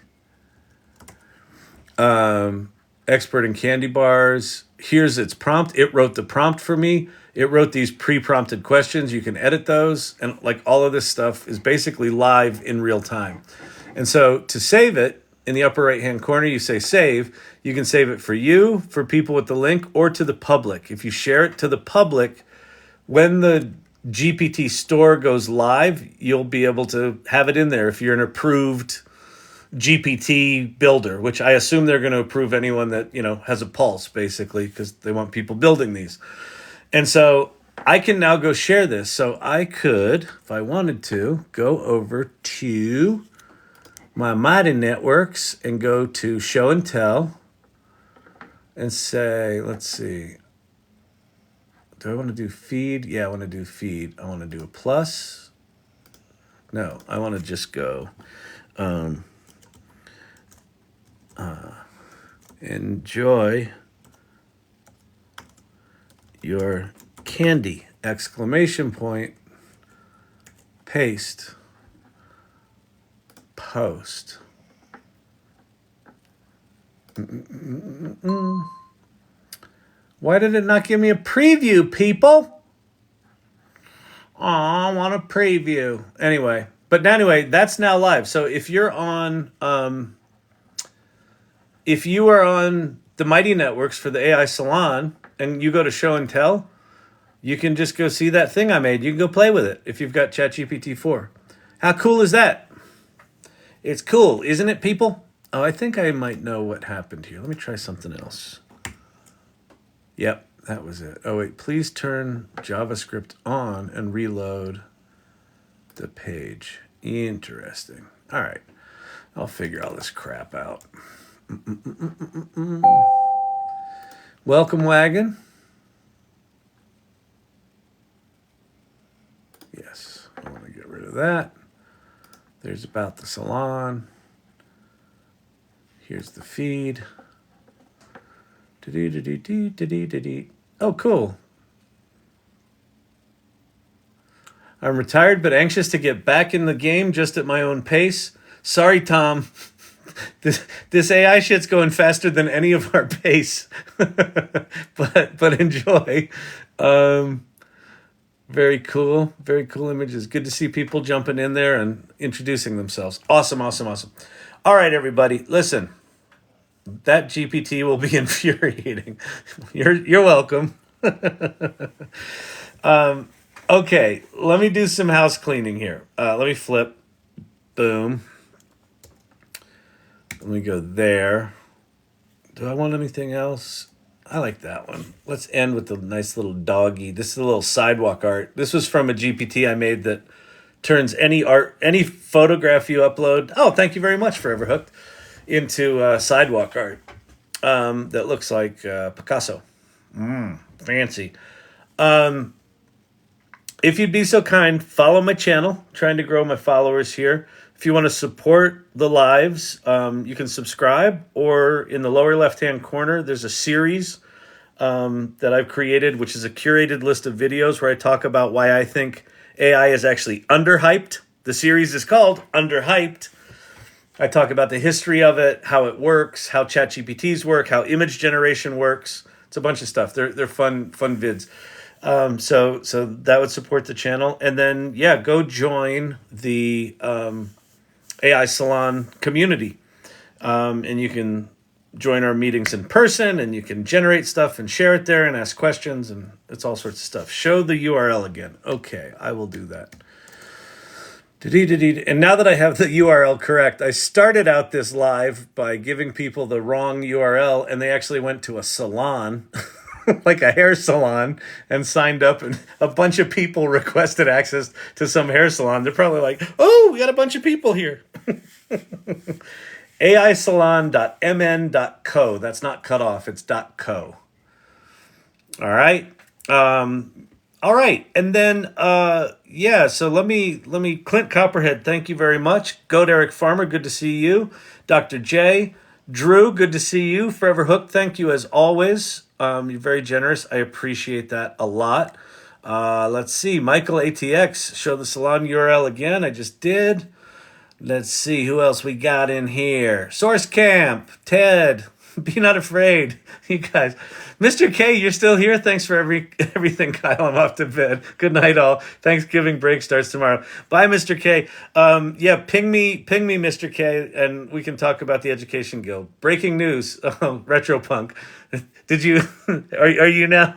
Expert in candy bars. Here's its prompt. It wrote the prompt for me. It wrote these pre-prompted questions. You can edit those. And like all of this stuff is basically live in real time. And so to save it, in the upper right-hand corner, you say save. You can save it for you, for people with the link, or to the public. If you share it to the public, when the GPT store goes live, you'll be able to have it in there if you're an approved GPT builder, which I assume they're going to approve anyone that, has a pulse, basically, because they want people building these. And so I can now go share this. So I could, if I wanted to, go over to my Mighty Networks and go to Show and Tell and say, let's see, do I want to do feed? Yeah, I want to do feed. I want to do a plus. No, I want to just go enjoy your candy! Exclamation point. Paste. Post. Why did it not give me a preview, people? Aw, I want a preview. Anyway, that's now live. So if you are on the Mighty Networks for the AI Salon and you go to Show and Tell, you can just go see that thing I made. You can go play with it if you've got ChatGPT 4. How cool is that? It's cool, isn't it, people? Oh, I think I might know what happened here. Let me try something else. Yep, that was it. Oh, wait, please turn JavaScript on and reload the page. Interesting. All right, I'll figure all this crap out. Welcome wagon. Yes, I want to get rid of that. There's about the salon. Here's the feed. Oh, cool. I'm retired but anxious to get back in the game just at my own pace. Sorry, Tom. This AI shit's going faster than any of our pace. but enjoy. Very cool. Very cool images. Good to see people jumping in there and introducing themselves. Awesome. All right, everybody. Listen. That GPT will be infuriating. You're welcome. Okay, let me do some house cleaning here. Let me flip. Boom. Let me go there. Do I want anything else? I like that one. Let's end with the nice little doggy. This is a little sidewalk art. This was from a GPT I made that turns any photograph you upload. Oh, thank you very much, Forever Hooked. Into sidewalk art that looks like Picasso. Fancy. If you'd be so kind, follow my channel. Trying to grow my followers here. If you want to support the lives, you can subscribe, or in the lower left-hand corner, there's a series that I've created, which is a curated list of videos where I talk about why I think AI is actually underhyped. The series is called Underhyped. I talk about the history of it, how it works, how ChatGPTs work, how image generation works. It's a bunch of stuff. They're fun vids. So that would support the channel. And then, go join the AI Salon community. And you can join our meetings in person, and you can generate stuff and share it there and ask questions, and it's all sorts of stuff. Show the URL again. Okay, I will do that. And now that I have the URL correct, I started out this live by giving people the wrong URL, and they actually went to a salon, like a hair salon, and signed up, and a bunch of people requested access to some hair salon. They're probably like, oh, we got a bunch of people here. aisalon.mn.co. That's not cut off, it's .co. All right. All right, and then so let me Clint Copperhead, thank you very much. Go Derek Farmer, good to see you. Dr. J, Drew, good to see you. Forever Hooked, thank you as always. You're very generous. I appreciate that a lot. Let's see, Michael ATX, show the salon URL again. I just did. Let's see who else we got in here. Source Camp, Ted, be not afraid, you guys. Mr. K, you're still here. Thanks for everything, Kyle. I'm off to bed. Good night, all. Thanksgiving break starts tomorrow. Bye, Mr. K. Ping me, Mr. K, and we can talk about the Education Guild. Breaking news, Retropunk. Did you? Are you now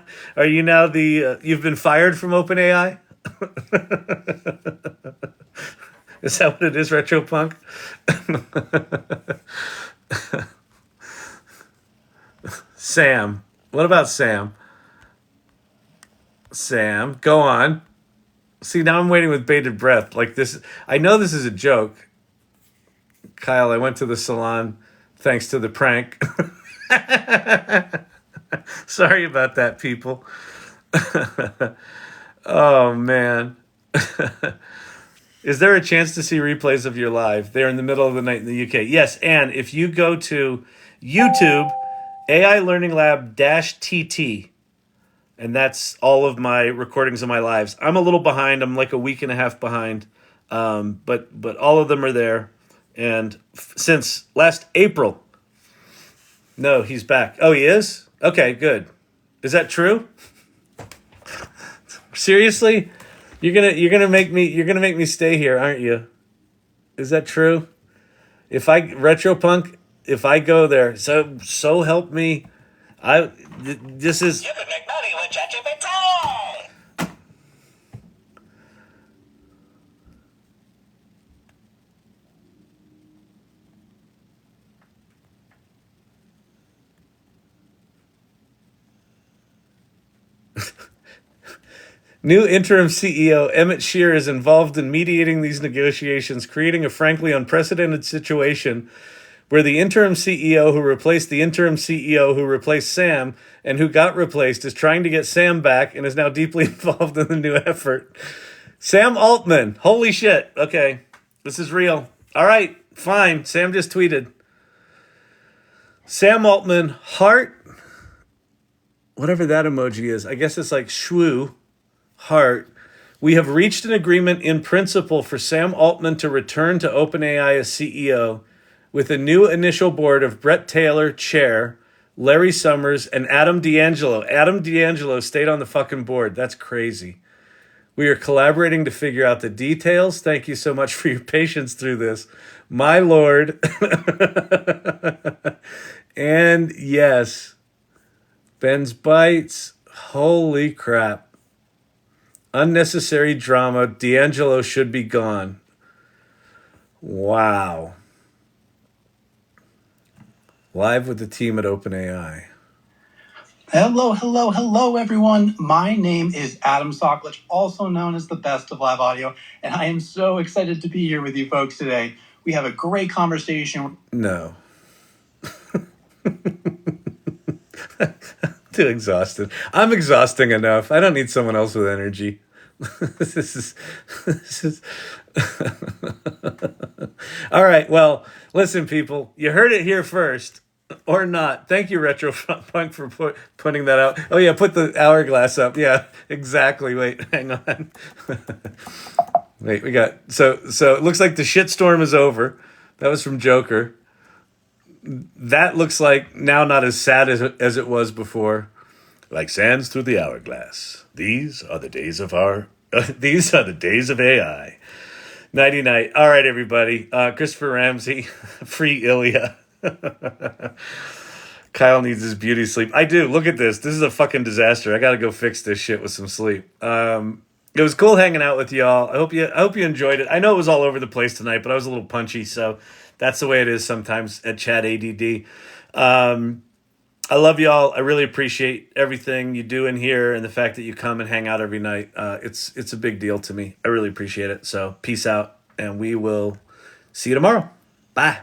the? You've been fired from OpenAI. Is that what it is, RetroPunk? Sam. What about Sam? Sam, go on. See, now I'm waiting with bated breath. Like this, I know this is a joke. Kyle, I went to the salon thanks to the prank. Sorry about that, people. Oh, man. Is there a chance to see replays of your live? They're in the middle of the night in the UK. Yes, and if you go to YouTube, AI Learning Lab -TT, and that's all of my recordings of my lives. I'm a little behind. I'm like a week and a half behind, but all of them are there. And since last April, no, he's back. Oh, he is? Okay, good. Is that true? Seriously? You're gonna make me stay here, aren't you? Is that true? If I RetroPunk, if I go there, so help me. This is You can make money with ChatGPT. new interim CEO Emmett Shear is involved in mediating these negotiations, creating a frankly unprecedented situation where the interim CEO who replaced the interim CEO who replaced Sam and who got replaced is trying to get Sam back and is now deeply involved in the new effort. Sam Altman. Holy shit. Okay. This is real. All right. Fine. Sam just tweeted. Sam Altman, heart, whatever that emoji is. I guess it's like shwoo, heart. We have reached an agreement in principle for Sam Altman to return to OpenAI as CEO with a new initial board of Brett Taylor, chair, Larry Summers, and Adam D'Angelo. Adam D'Angelo stayed on the fucking board. That's crazy. We are collaborating to figure out the details. Thank you so much for your patience through this. My lord. And yes, Ben's Bites. Holy crap. Unnecessary drama. D'Angelo should be gone. Wow. Live with the team at OpenAI. Hello, hello, hello, everyone. My name is Adam Socklich, also known as the best of live audio, and I am so excited to be here with you folks today. We have a great conversation. No. Too exhausted. I'm exhausting enough. I don't need someone else with energy. this is all right. Well, listen, people, you heard it here first, or not. Thank you, RetroPunk, for putting that out. Oh yeah, put the hourglass up. Yeah, exactly. Wait, hang on. Wait, we got so it looks like the shitstorm is over. That was from Joker. That looks like now not as sad as it was before. Like sands through the hourglass. These are the days of these are the days of AI. Nighty night. All right, everybody. Christopher Ramsey, free Ilya. Kyle needs his beauty sleep. I do. Look at this. This is a fucking disaster. I got to go fix this shit with some sleep. It was cool hanging out with y'all. I hope you enjoyed it. I know it was all over the place tonight, but I was a little punchy, so that's the way it is sometimes at Chat ADD. I love y'all. I really appreciate everything you do in here and the fact that you come and hang out every night. It's a big deal to me. I really appreciate it. So peace out, and we will see you tomorrow. Bye.